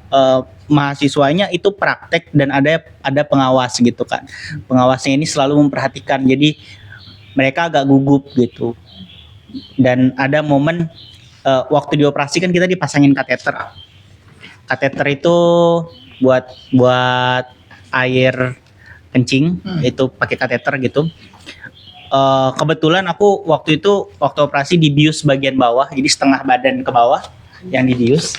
Speaker 5: mahasiswanya itu praktek dan ada pengawas gitu kan. Pengawasnya ini selalu memperhatikan. Jadi mereka agak gugup gitu. Dan ada momen waktu dioperasi kan kita dipasangin kateter. Kateter itu buat air kencing, itu pakai kateter gitu. Kebetulan aku waktu operasi dibius bagian bawah, jadi setengah badan ke bawah yang dibius.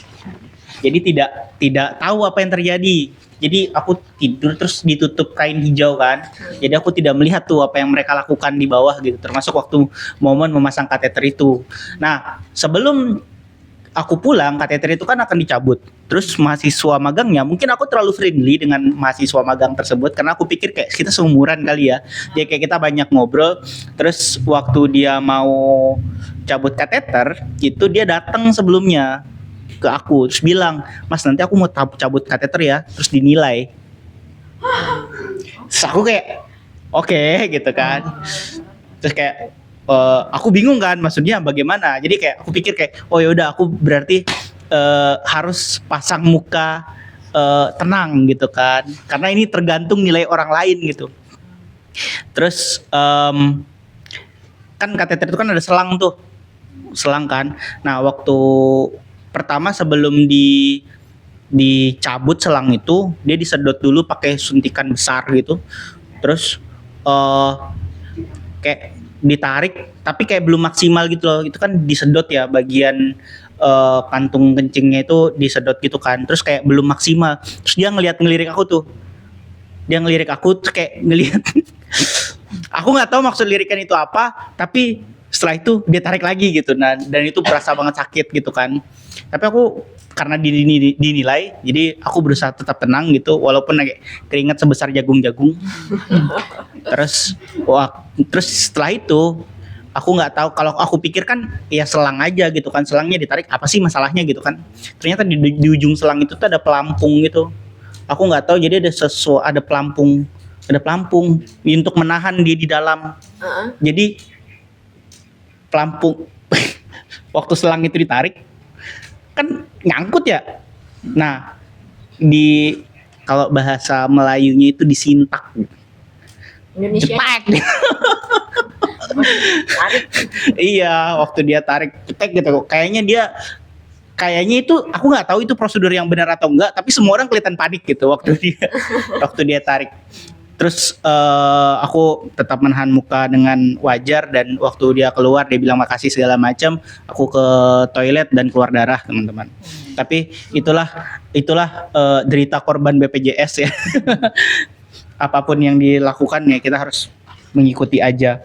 Speaker 5: Jadi tidak tahu apa yang terjadi. Jadi aku tidur terus ditutup kain hijau kan. Jadi aku tidak melihat tuh apa yang mereka lakukan di bawah gitu. Termasuk waktu momen memasang kateter itu. Nah, sebelum aku pulang, kateter itu kan akan dicabut. Terus mahasiswa magangnya, mungkin aku terlalu friendly dengan mahasiswa magang tersebut karena aku pikir kayak kita seumuran kali ya. Dia kayak kita banyak ngobrol. Terus waktu dia mau cabut kateter, itu dia datang sebelumnya ke aku terus bilang, "Mas, nanti aku mau cabut kateter ya." Terus dinilai. Terus aku kayak oke, gitu kan. Terus kayak aku bingung kan maksudnya bagaimana. Jadi kayak aku pikir kayak oh ya udah aku berarti harus pasang muka tenang gitu kan. Karena ini tergantung nilai orang lain gitu. Terus kan kateter itu kan ada selang tuh. Selang kan. Nah, waktu pertama sebelum dicabut selang itu dia disedot dulu pakai suntikan besar gitu. Terus kayak ditarik tapi kayak belum maksimal gitu loh. Itu kan disedot ya bagian kantung kencingnya itu disedot gitu kan. Terus kayak belum maksimal. Terus dia ngelirik aku tuh. Dia ngelirik aku terus kayak ngelihat. Aku nggak tahu maksud lirikan itu apa, tapi setelah itu dia tarik lagi gitu. Nah, dan itu berasa banget sakit gitu kan. Tapi aku karena dinilai, jadi aku berusaha tetap tenang gitu, walaupun kayak keringat sebesar jagung-jagung. Terus setelah itu aku nggak tahu, kalau aku pikir kan ya selang aja gitu kan, selangnya ditarik apa sih masalahnya gitu kan. Ternyata di ujung selang itu tuh ada pelampung gitu. Aku nggak tahu, jadi ada pelampung untuk menahan dia di dalam. Jadi pelampung waktu selang itu ditarik kan nyangkut ya. Nah, kalau bahasa Melayunya itu disintak.
Speaker 1: Indonesia.
Speaker 5: Cepak. Iya, waktu dia tarik cetek gitu. Kayaknya itu aku nggak tahu itu prosedur yang benar atau enggak, tapi semua orang kelihatan panik gitu waktu dia tarik. Terus aku tetap menahan muka dengan wajar, dan waktu dia keluar dia bilang makasih segala macam. Aku ke toilet dan keluar darah, teman-teman. Tapi itulah derita korban BPJS ya. Apapun yang dilakukan ya kita harus mengikuti aja.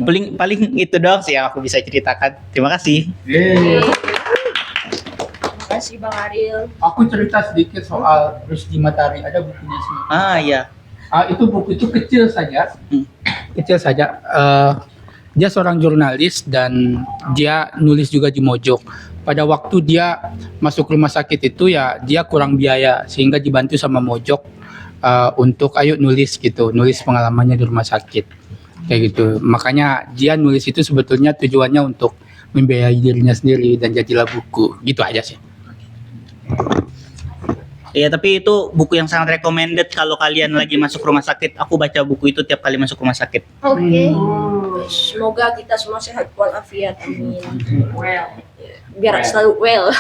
Speaker 5: Paling itu doang sih yang aku bisa ceritakan. Terima kasih.
Speaker 1: Terima kasih Bang Ariel.
Speaker 4: Aku cerita sedikit soal Rusdi Matahari, ada bukunya sih.
Speaker 5: Iya.
Speaker 4: Itu buku itu kecil saja. Dia seorang jurnalis dan dia nulis juga di Mojok. Pada waktu dia masuk rumah sakit itu ya dia kurang biaya sehingga dibantu sama Mojok untuk ayo nulis pengalamannya di rumah sakit kayak gitu. Makanya dia nulis itu sebetulnya tujuannya untuk membiayai dirinya sendiri dan jadilah buku. Gitu aja sih.
Speaker 5: Iya, tapi itu buku yang sangat recommended kalau kalian lagi masuk rumah sakit. Aku baca buku itu tiap kali masuk rumah sakit.
Speaker 6: Oke.
Speaker 1: Semoga kita semua sehat walafiat. Amin. Biar selalu well.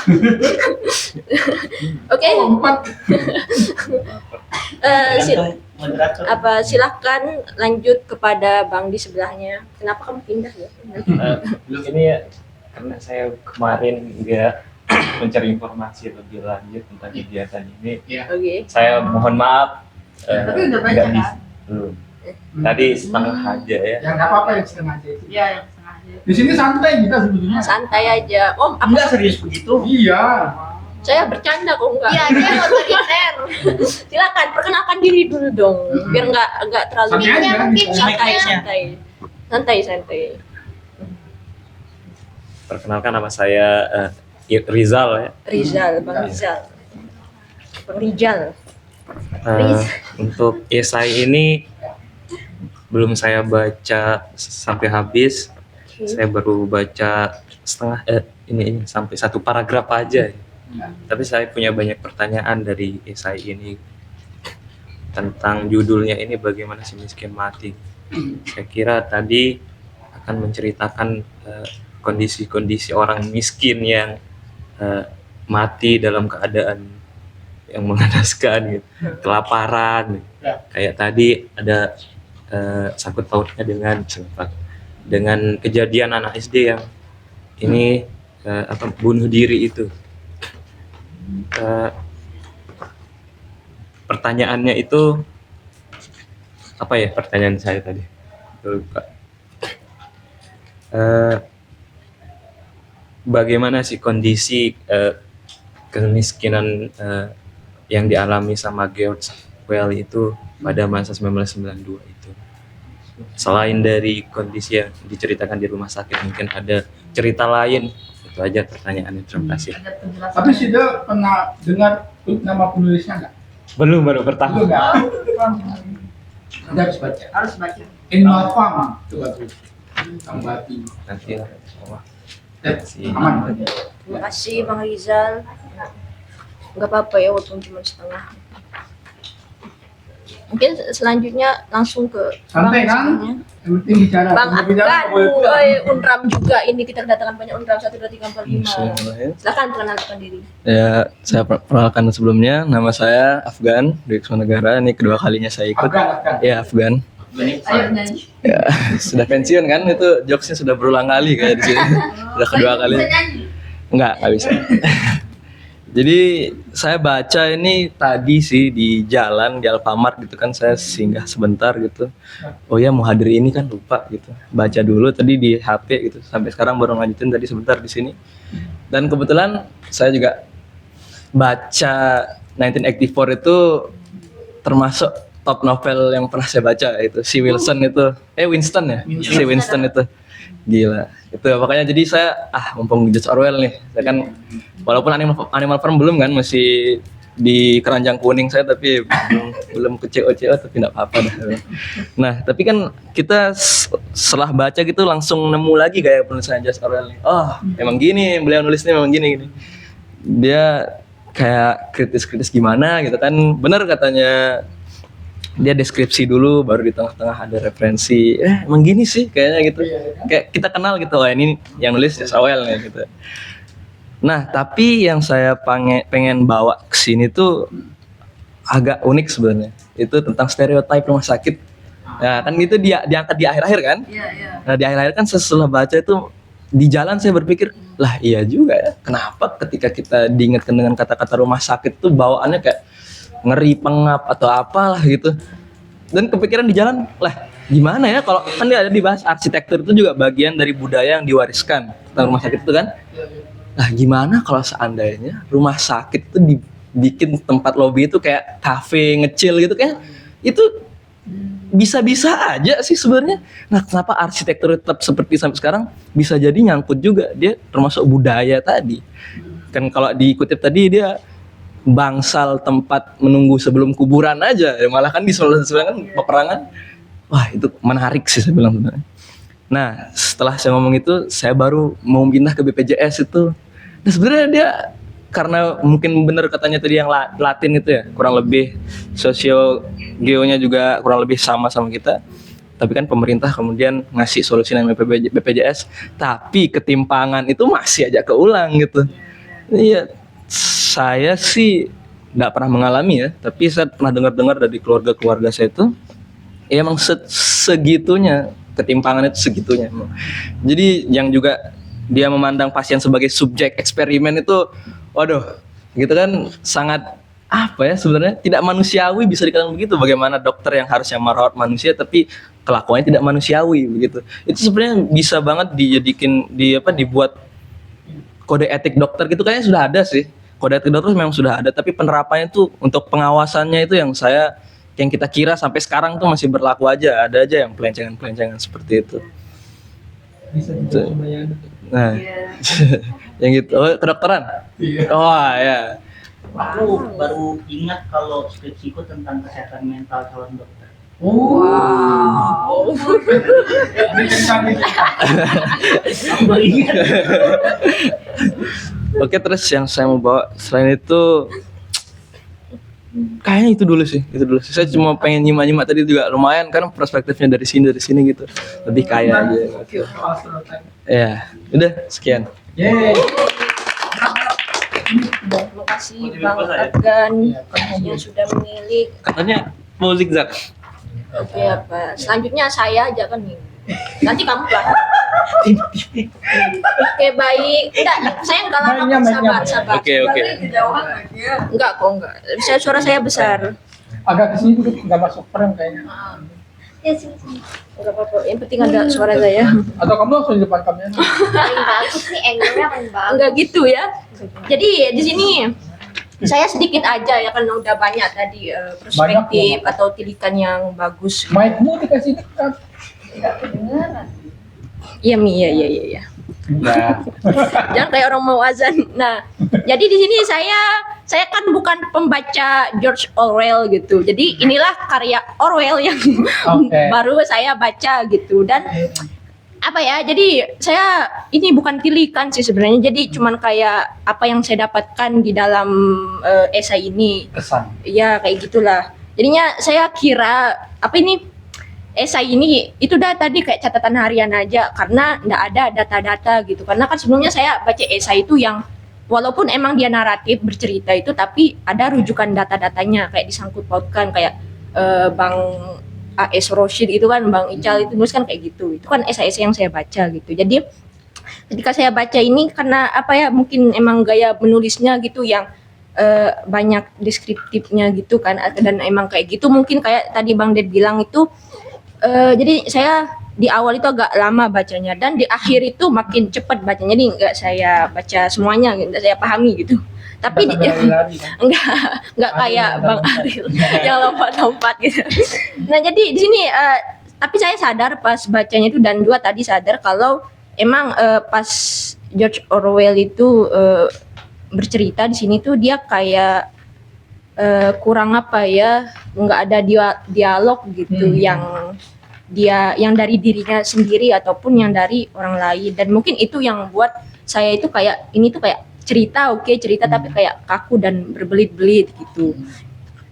Speaker 1: Oke. Silahkan lanjut kepada Bang di sebelahnya. Kenapa kamu pindah ya?
Speaker 7: Ini ya karena saya kemarin nggak mencari informasi lebih lanjut tentang kegiatan ini.
Speaker 1: Oke.
Speaker 7: Saya mohon maaf.
Speaker 3: Tapi udah baca
Speaker 7: nggak
Speaker 3: kan?
Speaker 7: belum. Tadi setengah aja ya.
Speaker 4: Ya nggak apa-apa yang setengah aja.
Speaker 3: Iya, yang setengah aja.
Speaker 4: Di sini santai kita sebetulnya.
Speaker 1: Santai aja. Om, apa?
Speaker 5: Enggak serius begitu.
Speaker 4: Iya.
Speaker 1: Saya bercanda kok enggak.
Speaker 6: Iya, dia otoriter.
Speaker 1: Silakan perkenalkan diri dulu dong. Biar enggak terlalu
Speaker 4: Santai aja.
Speaker 6: Mungkin
Speaker 1: santai.
Speaker 6: mic-nya.
Speaker 1: santai. Santai-santai.
Speaker 7: Perkenalkan, nama saya Rizal ya.
Speaker 1: Rizal, Bang Rizal. Bang Rizal.
Speaker 7: Untuk esai ini belum saya baca sampai habis. Saya baru baca setengah ini sampai satu paragraf aja. Tapi saya punya banyak pertanyaan dari esai ini tentang judulnya ini, bagaimana si miskin mati. Saya kira tadi akan menceritakan kondisi-kondisi orang miskin yang mati dalam keadaan yang mengenaskan gitu, kelaparan. Kayak tadi ada sangkut pautnya dengan kejadian anak SD yang ini bunuh diri itu. Pertanyaannya itu apa ya, pertanyaan saya tadi? Lupa. Bagaimana sih kondisi kemiskinan yang dialami sama George Well itu pada masa 1992 itu? Selain dari kondisi yang diceritakan di rumah sakit, mungkin ada cerita lain. Itu aja pertanyaannya. Terima kasih.
Speaker 4: Tapi sudah pernah dengar nama penulisnya nggak?
Speaker 7: Belum, baru pertama.
Speaker 4: Belum nggak? Anda harus baca.
Speaker 3: Harus baca.
Speaker 4: Animal Farm, coba tuh. Tambati.
Speaker 7: Nanti lah.
Speaker 4: Aman.
Speaker 1: Terima kasih Bang Rizal. Nggak apa-apa ya walaupun cuma setengah. Mungkin selanjutnya langsung ke
Speaker 4: Santai kan?
Speaker 1: sebenarnya.
Speaker 4: Yang penting bicara.
Speaker 1: Bang
Speaker 4: Kalau bicara
Speaker 1: Afgan,
Speaker 4: nggak boleh keluar.
Speaker 1: Unram juga ini, kita kedatangan banyak Unram 1, 2, 3, 4, 5.
Speaker 8: Bismillahirrahmanirrahim.
Speaker 1: Silakan perkenalkan diri.
Speaker 8: Ya, saya perkenalkan sebelumnya, nama saya Afgan dari Negara. Ini kedua kalinya saya ikut.
Speaker 4: Afgan.
Speaker 8: Ya, Afgan.
Speaker 3: Ayo nyanyi.
Speaker 8: Ya, sudah pensiun kan? Itu jokesnya sudah berulang kali kayak di sini. Sudah kedua kali.
Speaker 3: Bisa nyanyi.
Speaker 8: Enggak bisa. Jadi saya baca ini tadi sih di jalan di Alfamart gitu kan, saya singgah sebentar gitu. Oh ya mau hadir ini kan lupa gitu. Baca dulu tadi di HP gitu. Sampai sekarang baru lanjutin tadi sebentar di sini. Dan kebetulan saya juga baca 1984 itu termasuk top novel yang pernah saya baca itu si Wilson itu. Winston ya? Si Winston itu. Gila. Itu makanya jadi saya mumpung George Orwell nih. Saya kan walaupun Animal Farm belum kan, masih di keranjang kuning saya, tapi belum ke CO tapi enggak apa-apa dah. Nah, tapi kan kita setelah baca gitu langsung nemu lagi gaya penulisan George Orwell nih. Oh, emang gini beliau nulisnya, memang gini. Dia kayak kritis-kritis gimana gitu kan. Benar katanya, dia deskripsi dulu baru di tengah-tengah ada referensi. Emang gini sih kayaknya gitu. Kayak kita kenal gitu, oh ini yang nulis George Orwell nih gitu. Nah, tapi yang saya pengen bawa ke sini tuh agak unik sebenarnya. Itu tentang stereotip rumah sakit. Ya, kan itu dia diangkat di akhir-akhir kan?
Speaker 3: Iya, iya.
Speaker 8: Nah, di akhir-akhir kan setelah baca itu di jalan saya berpikir, lah iya juga ya. Kenapa ketika kita diingatkan dengan kata-kata rumah sakit tuh bawaannya kayak ngeri, pengap atau apalah gitu. Dan kepikiran di jalan, lah gimana ya kalau kan dia ada dibahas arsitektur itu juga bagian dari budaya yang diwariskan tentang rumah sakit itu kan. Nah, gimana kalau seandainya rumah sakit itu dibikin tempat lobby itu kayak kafe ngecil gitu kan? Itu bisa-bisa aja sih sebenarnya. Nah, kenapa arsitektur tetap seperti sampai sekarang? Bisa jadi nyangkut juga, dia termasuk budaya tadi. Kan kalau dikutip tadi dia bangsal tempat menunggu sebelum kuburan aja. Ya, malah kan di sebelah kan peperangan. Wah, itu menarik sih saya bilang sebenarnya. Nah, setelah saya ngomong itu, saya baru mau pindah ke BPJS itu. Nah, sebenarnya dia karena mungkin benar katanya tadi yang Latin itu ya, kurang lebih sosio geonya juga kurang lebih sama kita. Tapi kan pemerintah kemudian ngasih solusi namanya BPJS, tapi ketimpangan itu masih aja keulang gitu. Iya, saya sih nggak pernah mengalami ya, tapi saya pernah dengar dari keluarga saya itu, ya emang segitunya ketimpangan itu segitunya. Jadi yang juga dia memandang pasien sebagai subjek eksperimen itu, waduh, gitu kan sangat apa ya sebenarnya tidak manusiawi bisa dikatakan begitu. Bagaimana dokter yang harusnya merawat manusia tapi kelakuannya tidak manusiawi begitu. Itu sebenarnya bisa banget dibuat kode etik dokter gitu, kayaknya sudah ada sih. Kode etik dokter memang sudah ada, tapi penerapannya tuh untuk pengawasannya itu yang saya yang kita kira sampai sekarang tuh masih berlaku aja, ada aja yang pelencengan seperti itu. Nah, yang gitu. Oh, kedokteran. Oh ya.
Speaker 5: Aku baru ingat kalau skripsiku tentang kesehatan mental calon dokter. Aku baru ingat.
Speaker 8: Oke, terus yang saya mau bawa selain itu kayaknya itu dulu sih. Saya cuma pengen nyimak tadi juga lumayan kan perspektifnya dari sini gitu. Lebih kaya aja. Ya, udah sekian.
Speaker 1: Terima kasih Bang Afgan yang sudah memilih.
Speaker 8: Katanya mau zigzag.
Speaker 1: Oke, apa? Selanjutnya saya aja kan nih. Nanti kamu lah. Oke, baik. Enggak, saya enggak lama. Sabar.
Speaker 8: Oke.
Speaker 1: Enggak kok, enggak. Suara saya besar.
Speaker 4: Agak kesini tuh nggak masuk frame kayaknya.
Speaker 6: Ya sini.
Speaker 1: Enggak apa-apa. Yang penting ada suara saya.
Speaker 4: Atau kamu langsung di depan kamera?
Speaker 6: Paling bagus nih angle-nya paling bagus.
Speaker 1: Enggak gitu ya. Jadi di sini saya sedikit aja ya kan udah banyak tadi perspektif atau tilikan yang bagus.
Speaker 4: Mic-mu dikasih dekat.
Speaker 1: Iya Mi, iya.
Speaker 4: Nah,
Speaker 1: Jangan kayak orang mau azan. Nah, jadi di sini saya kan bukan pembaca George Orwell gitu. Jadi inilah karya Orwell yang
Speaker 4: Oke.
Speaker 1: baru saya baca gitu. Dan apa ya? Jadi saya ini bukan tilikan sih sebenarnya. Jadi cuman kayak apa yang saya dapatkan di dalam esai ini.
Speaker 4: kesan.
Speaker 1: Ya kayak gitulah. Jadinya saya kira apa ini esai ini itu udah tadi kayak catatan harian aja karena nggak ada data-data gitu. Karena kan sebelumnya saya baca esai itu yang walaupun emang dia naratif bercerita itu tapi ada rujukan data-datanya kayak disangkut pautkan kayak Bang A.S. Roshid itu kan Bang Ical itu nulis kan kayak gitu. Itu kan esai-esai yang saya baca gitu. Jadi ketika saya baca ini karena apa ya mungkin emang gaya menulisnya gitu yang banyak deskriptifnya gitu kan dan emang kayak gitu mungkin kayak tadi Bang Ded bilang itu jadi saya di awal itu agak lama bacanya dan di akhir itu makin cepat bacanya jadi nggak saya baca semuanya nggak saya pahami gitu tapi
Speaker 4: Lari-lari kan?
Speaker 1: nggak kayak Bang Ariel yang lompat-lompat gitu. Nah jadi di sini tapi saya sadar pas bacanya itu dan dua tadi sadar kalau emang pas George Orwell itu bercerita di sini tuh dia kayak kurang apa ya nggak ada dialog gitu yang dari dirinya sendiri ataupun yang dari orang lain dan mungkin itu yang buat saya itu kayak ini tuh kayak cerita tapi kayak kaku dan berbelit-belit gitu.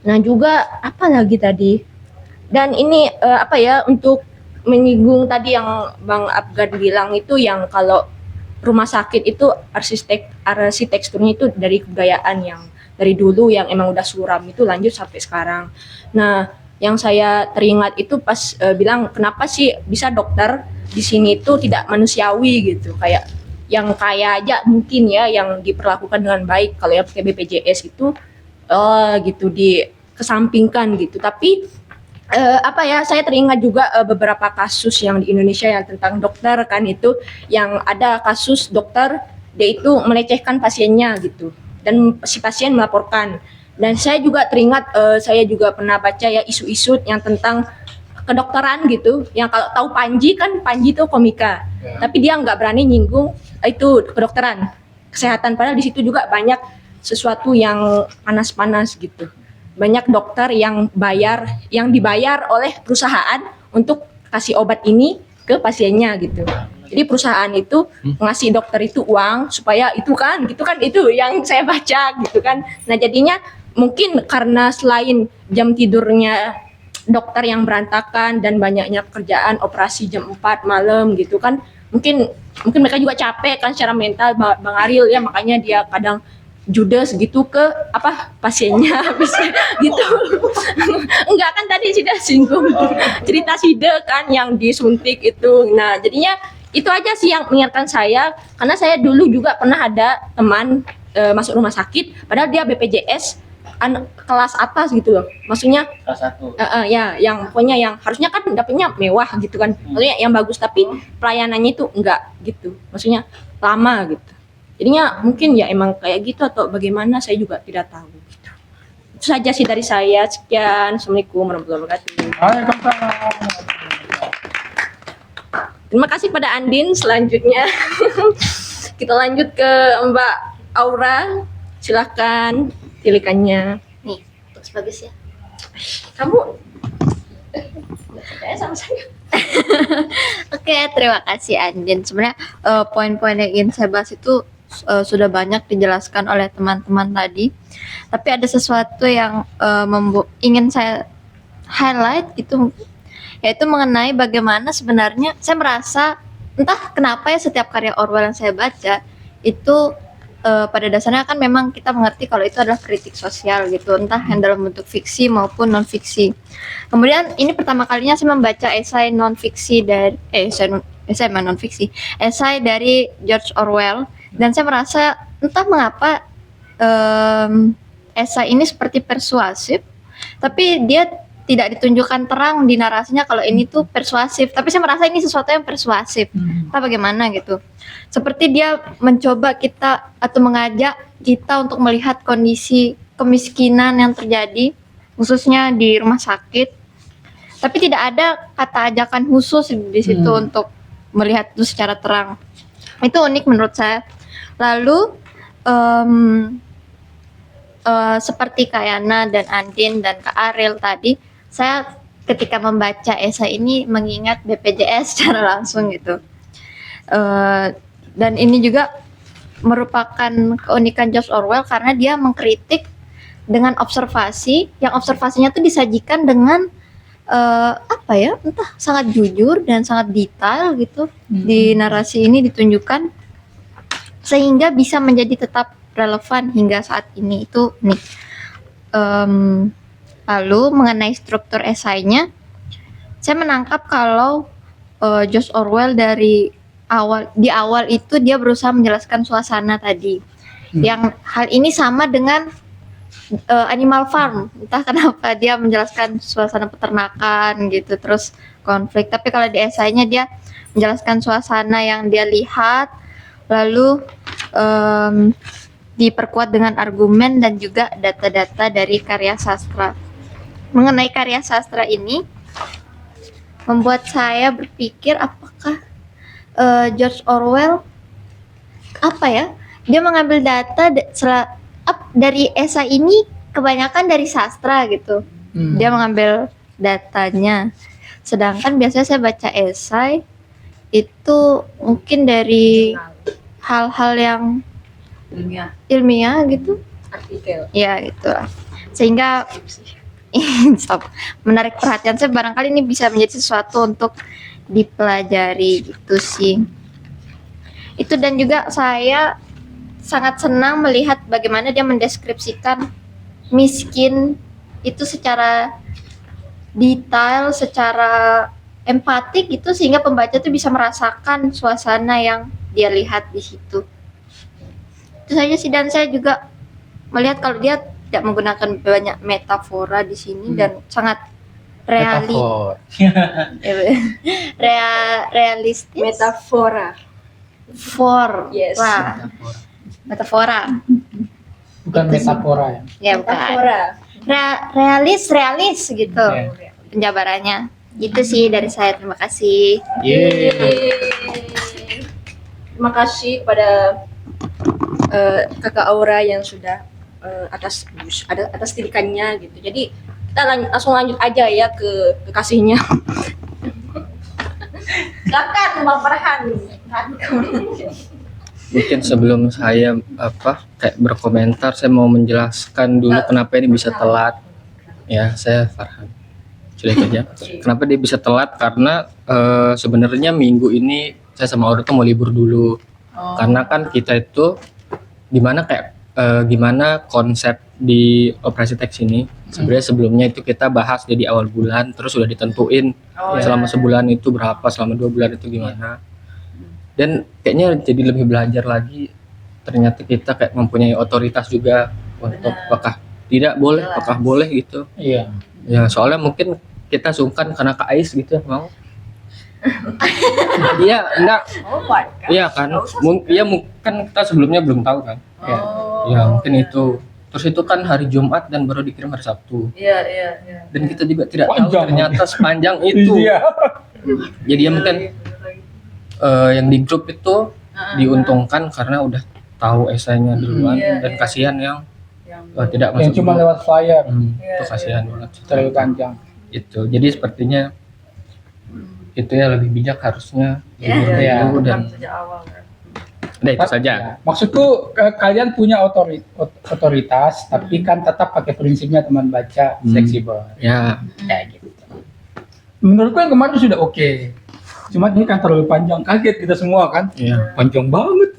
Speaker 1: Nah juga apa lagi tadi dan ini apa ya untuk menyinggung tadi yang Bang Afgan bilang itu yang kalau rumah sakit itu arsitekturnya itu dari kebudayaan yang dari dulu yang emang udah suram itu lanjut sampai sekarang. Nah yang saya teringat itu pas bilang kenapa sih bisa dokter di sini itu tidak manusiawi gitu kayak yang kaya aja mungkin ya yang diperlakukan dengan baik kalau yang pakai BPJS itu gitu dikesampingkan gitu tapi apa ya saya teringat juga beberapa kasus yang di Indonesia yang tentang dokter kan itu yang ada kasus dokter dia itu melecehkan pasiennya gitu dan si pasien melaporkan dan saya juga teringat saya juga pernah baca ya isu-isu yang tentang kedokteran gitu yang kalau tahu Panji itu komika tapi dia nggak berani nyinggung itu kedokteran kesehatan padahal di situ juga banyak sesuatu yang panas-panas gitu banyak dokter yang dibayar oleh perusahaan untuk kasih obat ini ke pasiennya gitu jadi perusahaan itu ngasih dokter itu uang supaya itu yang saya baca gitu kan nah jadinya mungkin karena selain jam tidurnya dokter yang berantakan dan banyaknya pekerjaan operasi jam 4 malam gitu kan mungkin mereka juga capek kan secara mental Bang Ariel ya makanya dia kadang judes gitu ke pasiennya bisa gitu enggak kan tadi sudah singgung cerita Side kan yang disuntik itu nah jadinya itu aja sih yang mengingatkan saya karena saya dulu juga pernah ada teman masuk rumah sakit padahal dia BPJS kelas atas gitu loh maksudnya
Speaker 5: Kelas 1.
Speaker 1: ya yang pokoknya yang harusnya kan dapetnya mewah gitu kan maksudnya yang bagus tapi pelayanannya itu enggak gitu maksudnya lama gitu jadinya mungkin ya emang kayak gitu atau bagaimana saya juga tidak tahu gitu. Itu saja sih dari saya. Sekian. Assalamualaikum warahmatullahi wabarakatuh.
Speaker 4: Waalaikumsalam.
Speaker 1: Terima kasih pada Andin. Selanjutnya kita lanjut ke Mbak Aura. Silakan tilikannya.
Speaker 6: Nih, bagus ya.
Speaker 1: Kamu percaya sama saya?
Speaker 6: Oke, terima kasih Andin. Sebenarnya poin-poin yang ingin saya bahas itu sudah banyak dijelaskan oleh teman-teman tadi. Tapi ada sesuatu yang ingin saya highlight gitu, yaitu mengenai bagaimana sebenarnya saya merasa entah kenapa ya setiap karya Orwell yang saya baca itu pada dasarnya kan memang kita mengerti kalau itu adalah kritik sosial gitu, entah yang dalam bentuk fiksi maupun non fiksi. Kemudian ini pertama kalinya saya membaca esai non fiksi dari esai dari George Orwell, dan saya merasa entah mengapa esai ini seperti persuasif, tapi dia tidak ditunjukkan terang di narasinya kalau ini tuh persuasif, tapi saya merasa ini sesuatu yang persuasif. Entah bagaimana gitu. Seperti dia mencoba kita atau mengajak kita untuk melihat kondisi kemiskinan yang terjadi khususnya di rumah sakit. Tapi tidak ada kata ajakan khusus di situ untuk melihat itu secara terang. Itu unik menurut saya. Lalu seperti Kak Yana dan Andin dan Kak Ariel tadi, saya ketika membaca esai ini mengingat BPJS secara langsung gitu. Dan ini juga merupakan keunikan George Orwell karena dia mengkritik dengan observasi, yang observasinya tuh disajikan dengan entah sangat jujur dan sangat detail gitu. Di narasi ini ditunjukkan sehingga bisa menjadi tetap relevan hingga saat ini. Itu nih. Lalu mengenai struktur esainya, saya menangkap kalau George Orwell di awal itu dia berusaha menjelaskan suasana tadi. Yang hal ini sama dengan Animal Farm. Entah kenapa dia menjelaskan suasana peternakan gitu, terus konflik. Tapi kalau di esainya dia menjelaskan suasana yang dia lihat, lalu diperkuat dengan argumen dan juga data-data dari karya sastra. Mengenai karya sastra ini membuat saya berpikir apakah George Orwell dia mengambil data dari esai ini kebanyakan dari sastra gitu. Dia mengambil datanya. Sedangkan biasanya saya baca esai itu mungkin dari hal-hal yang ilmiah gitu.
Speaker 1: Artikel.
Speaker 6: Ya gitu lah. Sehingga menarik perhatian saya, barangkali ini bisa menjadi sesuatu untuk dipelajari gitu sih. Itu, dan juga saya sangat senang melihat bagaimana dia mendeskripsikan miskin itu secara detail, secara empatik gitu, sehingga pembaca tuh bisa merasakan suasana yang dia lihat di situ. Itu saja sih, dan saya juga melihat kalau dia tidak menggunakan banyak metafora di sini dan sangat realistis.
Speaker 1: Metafora. Yes.
Speaker 6: Metafora.
Speaker 4: Bukan metafora ya.
Speaker 6: Ya bukan.
Speaker 1: Metafora.
Speaker 6: Realis gitu. Penjabarannya. Itu sih dari saya. Terima kasih.
Speaker 1: Terima kasih kepada Kakak Aura yang sudah atas tirikannya gitu. Jadi kita langsung lanjut aja ya ke kekasihnya. Silakan Bang Farhan.
Speaker 8: Mungkin sebelum saya kayak berkomentar, saya mau menjelaskan dulu kenapa ini bisa telat. Ya, saya Farhan. Sudah itu aja. Kenapa dia bisa telat? Karena sebenarnya minggu ini saya sama Aura tuh mau libur dulu. Karena kan kita itu gimana konsep di Operasi Teks ini. Sebenarnya sebelumnya itu kita bahas jadi awal bulan, terus sudah ditentuin selama sebulan itu berapa, selama 2 bulan itu gimana. Dan kayaknya jadi lebih belajar lagi, ternyata kita kayak mempunyai otoritas juga untuk apakah tidak boleh, apakah boleh gitu.
Speaker 4: Iya.
Speaker 8: Ya soalnya mungkin kita sungkan karena Kak Ais gitu ya, mau. Iya, enggak. Iya kan? Mungkin kita sebelumnya belum tahu kan. Ya mungkin itu. Terus itu kan hari Jumat dan baru dikirim hari Sabtu.
Speaker 3: Iya.
Speaker 8: Dan kita juga tidak tahu
Speaker 4: Panjang.
Speaker 8: ternyata sepanjang itu.
Speaker 4: Iya.
Speaker 8: Jadi ya mungkin yang di grup itu diuntungkan karena udah tahu esainya duluan dan kasihan yang tidak
Speaker 4: Yang
Speaker 8: masuk
Speaker 4: cuma
Speaker 8: grup.
Speaker 4: lewat flyer
Speaker 8: Itu kasihan banget.
Speaker 4: terlalu panjang.
Speaker 8: Itu. Jadi sepertinya itu ya lebih bijak harusnya di grup
Speaker 4: Iya.
Speaker 8: itu dan
Speaker 3: Sejak awal kan.
Speaker 8: udah itu saja.
Speaker 4: Ya, maksudku kalian punya otoritas, tapi kan tetap pakai prinsipnya teman baca fleksibel.
Speaker 8: Ya,
Speaker 4: Kayak gitu. Menurutku yang kemarin sudah oke. Cuma ini kan terlalu panjang, kaget kita semua kan.
Speaker 8: ya.
Speaker 4: Panjang banget.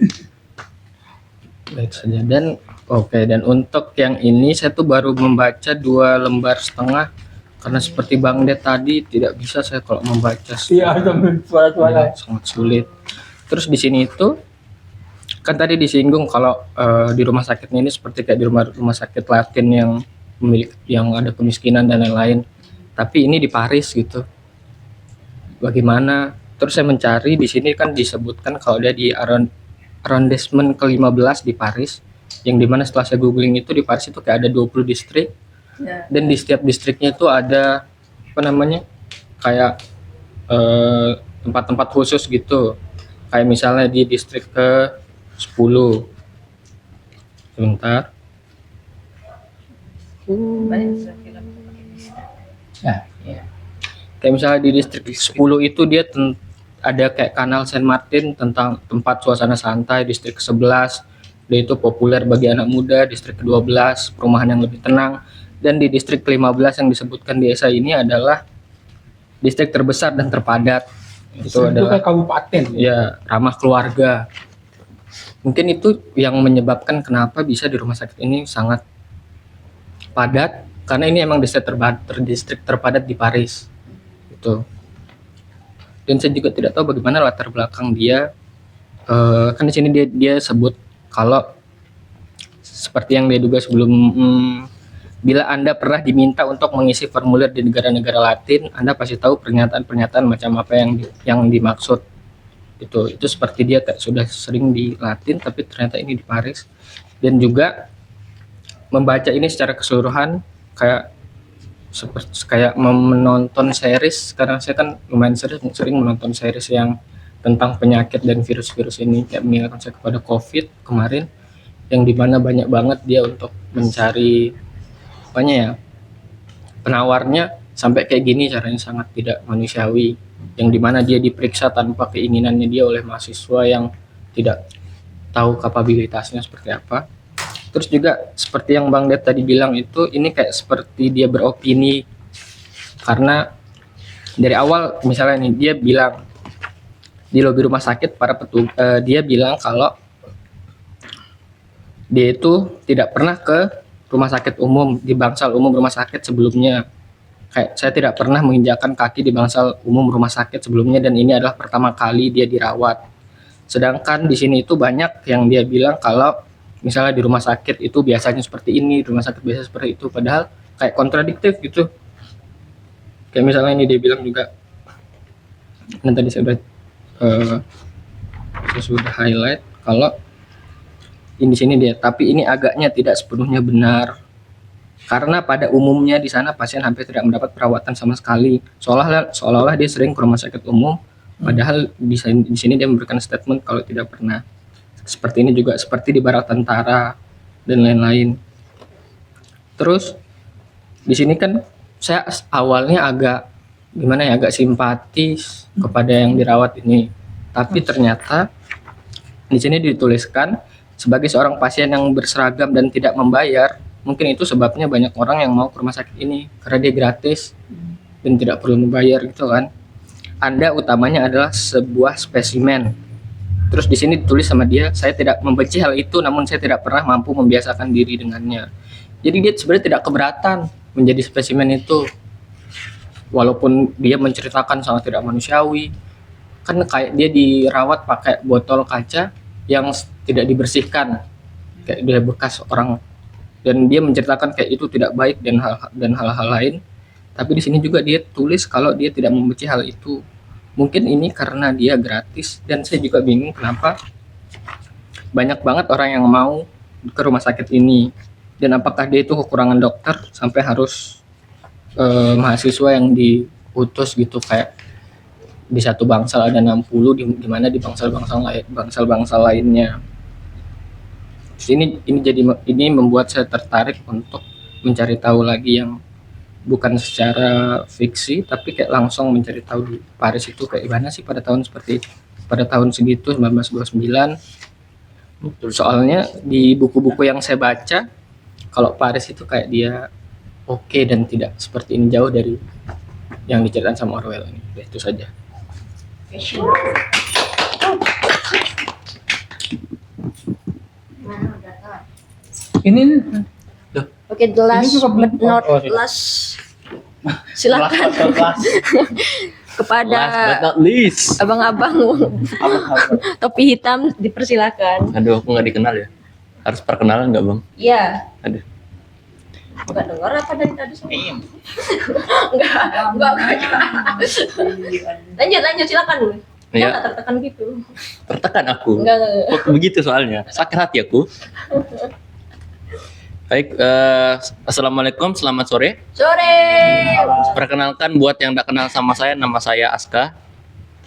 Speaker 8: Udah itu saja. Dan oke, dan untuk yang ini saya tuh baru membaca 2 lembar setengah karena seperti Bang Det tadi tidak bisa saya kalau membaca
Speaker 4: Iya, sambil suara-suara.
Speaker 8: sangat sulit. Terus di sini itu kan tadi disinggung kalau di rumah sakitnya ini seperti kayak di rumah sakit Latin yang ada kemiskinan dan lain-lain. Tapi ini di Paris gitu. Bagaimana? Terus saya mencari di sini kan disebutkan kalau dia di arrondissement ke-15 di Paris, yang dimana setelah saya googling itu di Paris itu kayak ada 20 distrik.
Speaker 3: Ya.
Speaker 8: Dan di setiap distriknya itu ada apa namanya kayak tempat-tempat khusus gitu, kayak misalnya di distrik ke 10 sebentar
Speaker 4: Nah, iya.
Speaker 8: kayak misalnya di distrik 10 itu dia ada kayak kanal Saint Martin tentang tempat suasana santai. Distrik ke-11 dia itu populer bagi anak muda. Distrik ke-12 perumahan yang lebih tenang. Dan di distrik ke-15 yang disebutkan di esai ini adalah distrik terbesar dan terpadat. Itu adalah
Speaker 4: kayak kabupaten.
Speaker 8: ya ramah keluarga. Mungkin itu yang menyebabkan kenapa bisa di rumah sakit ini sangat padat, karena ini emang distrik terpadat di Paris itu. Dan saya juga tidak tahu bagaimana latar belakang dia. Kan di sini dia sebut kalau seperti yang dia duga sebelum, bila Anda pernah diminta untuk mengisi formulir di negara-negara Latin, Anda pasti tahu pernyataan-pernyataan macam apa yang dimaksud. Itu seperti dia sudah sering di Latin, tapi ternyata ini di Paris. Dan juga membaca ini secara keseluruhan kayak menonton series, karena saya kan lumayan sering menonton series yang tentang penyakit dan virus-virus ini, kayak mengingatkan saya kepada COVID kemarin, yang dimana banyak banget dia untuk mencari apanya ya, penawarnya sampai kayak gini, caranya sangat tidak manusiawi, yang dimana dia diperiksa tanpa keinginannya dia oleh mahasiswa yang tidak tahu kapabilitasnya seperti apa. Terus juga seperti yang Bang Det tadi bilang itu, ini kayak seperti dia beropini, karena dari awal misalnya nih dia bilang di lobi rumah sakit dia bilang kalau dia itu tidak pernah ke rumah sakit umum, di bangsal umum rumah sakit sebelumnya. Kayak saya tidak pernah menginjakkan kaki di bangsal umum rumah sakit sebelumnya, dan ini adalah pertama kali dia dirawat. Sedangkan di sini itu banyak yang dia bilang kalau misalnya di rumah sakit itu biasanya seperti ini, di rumah sakit biasa seperti itu, padahal kayak kontradiktif gitu. Kayak misalnya ini dia bilang juga, dan tadi saya sudah highlight kalau di sini dia, tapi ini agaknya tidak sepenuhnya benar. Karena pada umumnya di sana pasien hampir tidak mendapat perawatan sama sekali. Seolah-olah dia sering ke rumah sakit umum, padahal di sini dia memberikan statement kalau tidak pernah. Seperti ini juga seperti di barak tentara dan lain-lain. Terus di sini kan saya awalnya agak simpatis kepada yang dirawat ini. Tapi ternyata di sini dituliskan sebagai seorang pasien yang berseragam dan tidak membayar, mungkin itu sebabnya banyak orang yang mau ke rumah sakit ini karena dia gratis dan tidak perlu membayar gitu kan. Anda utamanya adalah sebuah spesimen. Terus di sini ditulis sama dia, saya tidak membenci hal itu, namun saya tidak pernah mampu membiasakan diri dengannya. Jadi dia sebenarnya tidak keberatan menjadi spesimen itu, walaupun dia menceritakan sangat tidak manusiawi. Kan kayak dia dirawat pakai botol kaca yang tidak dibersihkan, kayak dia bekas orang, dan dia menceritakan kayak itu tidak baik dan hal-hal lain. Tapi di sini juga dia tulis kalau dia tidak membenci hal itu. Mungkin ini karena dia gratis, dan saya juga bingung kenapa banyak banget orang yang mau ke rumah sakit ini.
Speaker 9: dan apakah dia itu kekurangan dokter sampai harus mahasiswa yang diutus gitu, kayak di satu bangsal ada 60, di mana di bangsal-bangsal lainnya. Terus ini membuat saya tertarik untuk mencari tahu lagi yang bukan secara fiksi, tapi kayak langsung mencari tahu di Paris itu kayak gimana sih pada tahun segitu 1929. Soalnya di buku-buku yang saya baca, kalau Paris itu kayak dia oke dan tidak seperti ini, jauh dari yang diceritakan sama Orwell ini. Ya, itu saja.
Speaker 4: Ini
Speaker 1: Oke, the last
Speaker 4: juga belum-
Speaker 1: but not
Speaker 4: oh, iya.
Speaker 1: last. Silakan kepada
Speaker 8: Last but not least.
Speaker 1: abang-abang topi hitam dipersilakan.
Speaker 8: Aduh, aku nggak dikenal ya. Harus perkenalan nggak bang?
Speaker 1: Iya.
Speaker 8: Aduh.
Speaker 1: Enggak dengar apa dari tadi semua? Enggak. Lanjut silakan.
Speaker 8: Iya.
Speaker 1: Enggak tertekan gitu.
Speaker 8: Tertekan aku.
Speaker 1: Enggak.
Speaker 8: Kok begitu soalnya? Sakit hati aku. Baik, assalamualaikum, selamat sore.
Speaker 1: Sore.
Speaker 8: Perkenalkan buat yang tidak kenal sama saya, nama saya Aska.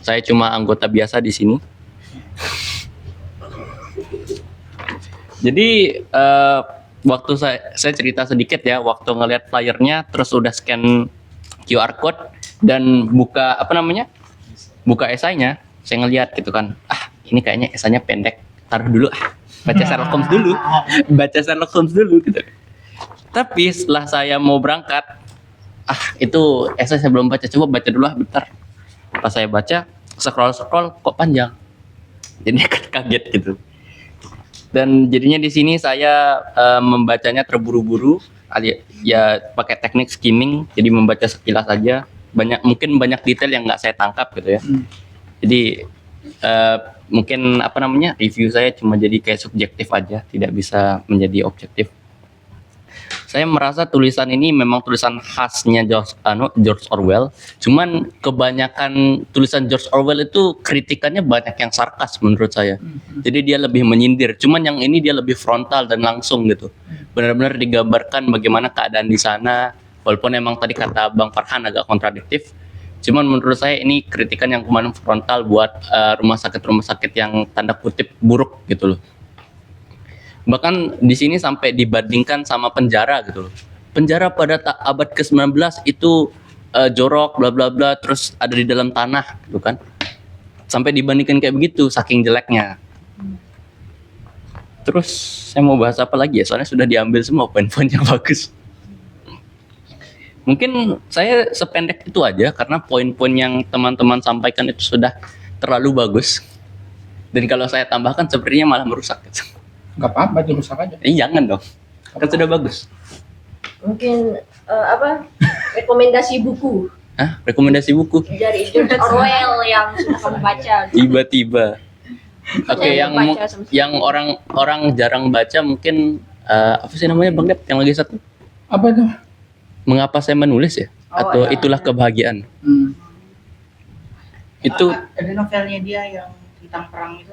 Speaker 8: Saya cuma anggota biasa di sini. Jadi waktu saya cerita sedikit ya, waktu ngelihat flyernya, terus udah scan QR code dan buka buka esainya, saya ngelihat gitu kan, ini kayaknya esainya pendek, taruh dulu, baca Sherlock Holmes dulu gitu. Tapi setelah saya mau berangkat, itu esai saya belum baca, coba baca dulu bentar. Pas saya baca, scroll kok panjang, jadi kaget gitu. Dan jadinya di sini saya membacanya terburu-buru, ya pakai teknik skimming, jadi membaca sekilas aja. Mungkin banyak detail yang nggak saya tangkap gitu ya. Jadi mungkin review saya cuma jadi kayak subjektif aja, tidak bisa menjadi objektif. Saya merasa tulisan ini memang tulisan khasnya George Orwell. Cuman kebanyakan tulisan George Orwell itu kritikannya banyak yang sarkas menurut saya. Jadi dia lebih menyindir. Cuman yang ini dia lebih frontal dan langsung gitu. Benar-benar digambarkan bagaimana keadaan di sana. Walaupun emang tadi kata Bang Farhan agak kontradiktif. Cuman menurut saya ini kritikan yang kemarin frontal buat rumah sakit yang tanda kutip buruk gitu loh. Bahkan di sini sampai dibandingkan sama penjara gitu loh. Penjara pada abad ke-19 itu jorok bla bla bla, terus ada di dalam tanah gitu kan. Sampai dibandingkan kayak begitu saking jeleknya. Terus saya mau bahas apa lagi ya? Soalnya sudah diambil semua poin-poin yang bagus. Mungkin saya sependek itu aja karena poin-poin yang teman-teman sampaikan itu sudah terlalu bagus. Dan kalau saya tambahkan sepertinya malah merusak gitu.
Speaker 4: nggak apa-apa, dirusak aja.
Speaker 8: Jangan dong. Kan sudah bagus.
Speaker 1: Mungkin rekomendasi buku
Speaker 8: Rekomendasi buku.
Speaker 1: dari George Orwell yang sudah kamu baca.
Speaker 8: Tiba-tiba. Oke,
Speaker 1: Saya
Speaker 8: yang
Speaker 1: baca sama sekali.
Speaker 8: yang orang jarang baca mungkin apa sih namanya Bang Dep yang lagi satu?
Speaker 4: Apa itu?
Speaker 8: Mengapa saya menulis ya? Atau
Speaker 1: ya.
Speaker 8: itulah kebahagiaan. Itu
Speaker 10: Ada novelnya dia yang tentang perang itu.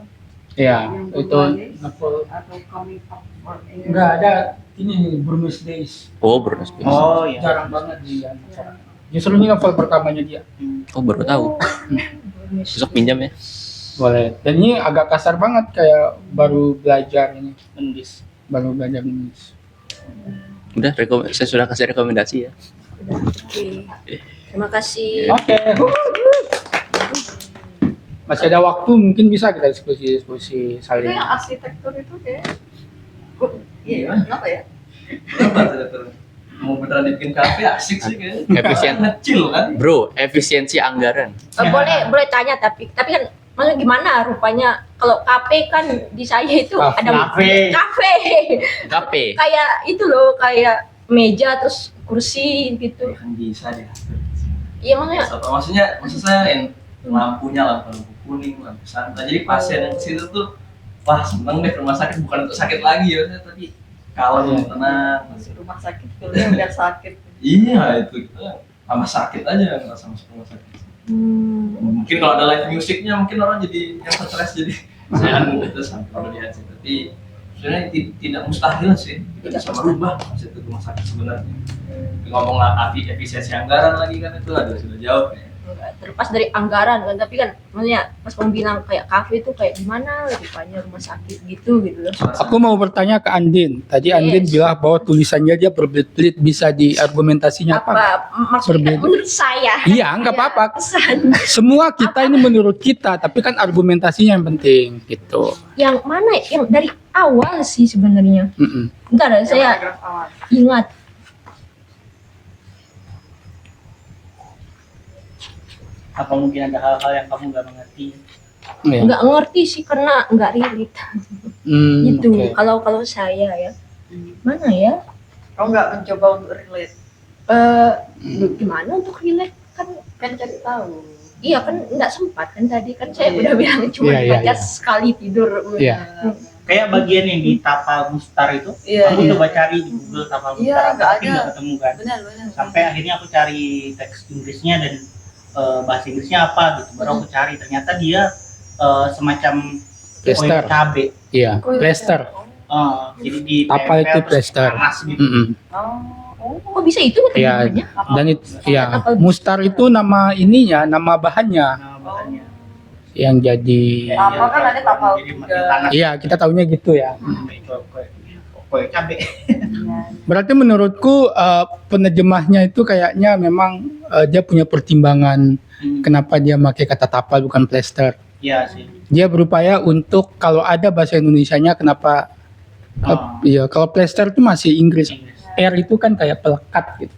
Speaker 4: Ya,
Speaker 10: Yang
Speaker 4: itu
Speaker 10: berbagai
Speaker 4: novel.
Speaker 10: atau comic or
Speaker 4: Enggak ada ini Burmese Days.
Speaker 8: Bruno Spence.
Speaker 10: Oh iya.
Speaker 4: Jarang banget dia. Justru ini novel pertamanya dia.
Speaker 8: Baru tahu. Besok pinjam ya.
Speaker 4: Boleh. Dan ini agak kasar banget, kayak baru belajar ini menulis. Baru belajar menulis.
Speaker 8: Udah saya sudah kasih rekomendasi ya.
Speaker 1: Oke. Terima kasih.
Speaker 4: Oke. Masih ada waktu, mungkin bisa kita diskusi
Speaker 10: itu
Speaker 4: saling.
Speaker 10: yang arsitektur itu kayak iya kenapa ya?
Speaker 8: Mau beneran bikin kafe asik sih kayaknya. Efisien. Kecil kan? Bro, efisiensi anggaran.
Speaker 1: Boleh tanya tapi kan maksudnya gimana rupanya kalau kafe kan di saya itu ada kafe kayak itu loh, kayak meja terus kursi gitu.
Speaker 11: Kan bisa deh.
Speaker 1: Iya makanya
Speaker 11: Maksud saya lampunya lampu kuning, lampu santai. Jadi pasien yang ke situ tuh wah seneng deh ke rumah sakit, bukan untuk sakit lagi ya, tapi kalem, tenang.
Speaker 10: Masuk rumah sakit filmnya udah sakit.
Speaker 11: Iya itu kita sama sakit aja nggak sama rumah sakit. Mungkin kalau ada live musiknya mungkin orang jadi yang stres jadi saya gitu sampai kalau lihat sih, tapi sebenarnya tidak mustahil sih kita bisa merubah konsep rumah sakit sebenarnya. Ngomong efisiensi anggaran lagi kan itu ada sudah jauh ya.
Speaker 1: Enggak terlepas dari anggaran kan, tapi kan maksudnya pas kamu bilang kayak kafe itu kayak gimana lebih banyak rumah sakit gitu loh.
Speaker 4: Aku mau bertanya ke Andin. Tadi Andin bilang bahwa tulisannya dia berbelit-belit, bisa diargumentasinya apa?
Speaker 1: Maksudnya
Speaker 4: Berbeda.
Speaker 1: menurut saya
Speaker 4: Iya, nggak apa-apa.
Speaker 1: kesan.
Speaker 4: Semua kita ini menurut kita, tapi kan argumentasinya yang penting gitu.
Speaker 1: Yang mana yang dari awal sih sebenarnya. Enggak ada, saya ingat
Speaker 5: Apa mungkin ada hal-hal yang kamu nggak mengerti?
Speaker 4: Iya.
Speaker 1: nggak ngerti sih karena nggak relate gitu.
Speaker 4: Oke.
Speaker 1: Kalau saya ya mana ya
Speaker 10: Kau nggak mencoba untuk relate?
Speaker 1: gimana untuk relate kan
Speaker 10: Kan cari tahu.
Speaker 1: iya kan nggak sempat kan tadi kan saya udah bilang cuma
Speaker 4: Iya,
Speaker 1: baca
Speaker 4: iya.
Speaker 1: sekali tidur.
Speaker 4: Iya.
Speaker 5: Kayak bagian yang di Tapal Mustar itu,
Speaker 10: Iya,
Speaker 5: aku
Speaker 10: iya.
Speaker 5: coba cari di Google Tapal
Speaker 10: Iya,
Speaker 5: Mustar,
Speaker 10: nggak
Speaker 5: tapi
Speaker 10: ada.
Speaker 5: nggak ketemu kan.
Speaker 10: Benar.
Speaker 5: Sampai akhirnya aku cari teks Inggrisnya dan bahasa Inggrisnya apa gitu, baru aku cari. Ternyata dia semacam
Speaker 4: Plester.
Speaker 5: koin cabe.
Speaker 4: Iya, plester.
Speaker 5: Jadi di
Speaker 4: Tapal itu plester.
Speaker 5: panas gitu.
Speaker 1: Oh bisa itu
Speaker 4: Iya,
Speaker 1: namanya?
Speaker 4: dan itu ya mustar itu nama ininya, nama bahannya
Speaker 5: Nah, bahannya.
Speaker 4: yang jadi
Speaker 10: Apa kan ada tapal
Speaker 5: Jadi
Speaker 10: juga.
Speaker 5: panas.
Speaker 4: iya, kita tahunya gitu ya.
Speaker 5: Koin cabe.
Speaker 4: Berarti menurutku penerjemahnya itu kayaknya memang dia punya pertimbangan kenapa dia pakai kata tapal bukan plester.
Speaker 5: Iya sih.
Speaker 4: Dia berupaya untuk kalau ada bahasa Indonesianya kenapa iya, kalau plester itu masih Inggris. R itu kan kayak pelekat gitu.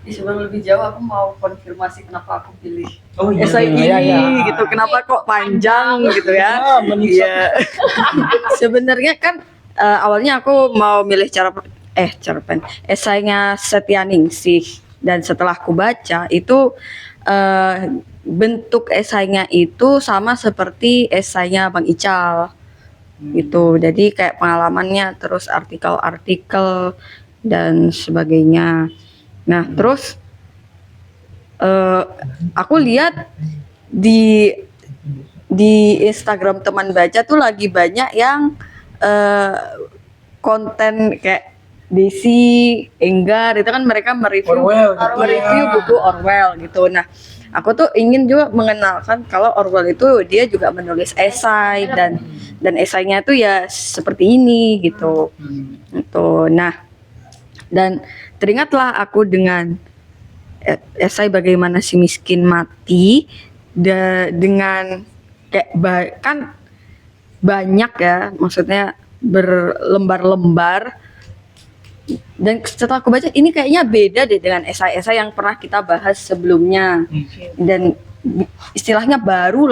Speaker 10: Sebelum lebih jauh aku mau konfirmasi kenapa aku pilih
Speaker 5: Oh iya.
Speaker 10: esai ini
Speaker 4: Iya, iya.
Speaker 10: gitu. Kenapa kok panjang gitu ya? Iya. Sebenarnya kan awalnya aku mau milih cerpen esainya Setyaningsih, dan setelah aku baca itu bentuk esainya itu sama seperti esainya Bang Ical gitu. Jadi kayak pengalamannya, terus artikel-artikel dan sebagainya. Nah, terus aku lihat di Instagram teman baca tuh lagi banyak yang konten kayak Desi, Enggar, itu kan mereka mereview buku Orwell gitu. Nah, aku tuh ingin juga mengenalkan kalau Orwell itu dia juga menulis esai, dan esainya tuh ya seperti ini gitu. Gitu. Nah, dan teringatlah aku dengan esai Bagaimana Si Miskin Mati dengan kayak kan banyak ya, maksudnya berlembar-lembar. Dan setelah aku baca ini kayaknya beda deh dengan esai-esai yang pernah kita bahas sebelumnya, dan istilahnya baru,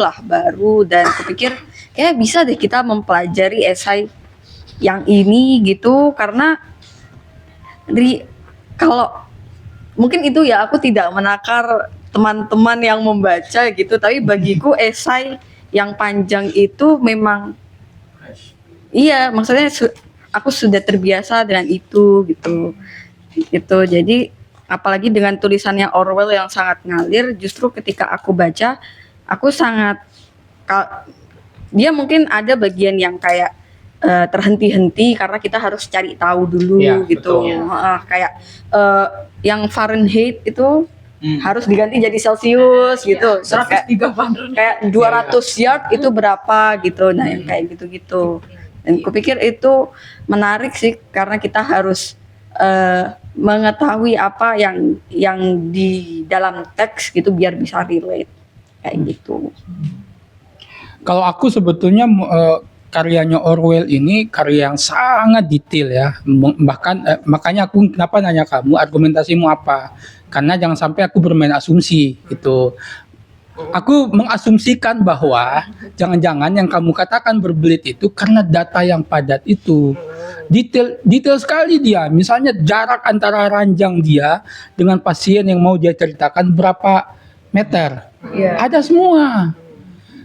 Speaker 10: dan aku pikir kayak bisa deh kita mempelajari esai yang ini gitu, karena kalau mungkin itu ya, aku tidak menakar teman-teman yang membaca gitu, tapi bagiku esai yang panjang itu memang iya, maksudnya aku sudah terbiasa dengan itu gitu. Jadi apalagi dengan tulisannya Orwell yang sangat ngalir, justru ketika aku baca aku sangat dia mungkin ada bagian yang kayak terhenti-henti karena kita harus cari tahu dulu
Speaker 4: Ya,
Speaker 10: gitu.
Speaker 4: betul.
Speaker 10: Kayak yang Fahrenheit itu harus diganti jadi Celsius gitu. Terus kayak 200 yard itu berapa gitu. Nah, yang kayak gitu-gitu. Dan kupikir itu menarik sih, karena kita harus mengetahui apa yang di dalam teks gitu biar bisa relate kayak gitu.
Speaker 4: Kalau aku sebetulnya karyanya Orwell ini karya yang sangat detail ya. Bahkan makanya aku kenapa nanya kamu argumentasimu apa? Karena jangan sampai aku bermain asumsi gitu. Aku mengasumsikan bahwa jangan-jangan yang kamu katakan berbelit itu karena data yang padat itu. Detail sekali dia. Misalnya jarak antara ranjang dia dengan pasien yang mau dia ceritakan berapa meter.
Speaker 10: Iya.
Speaker 4: Ada semua.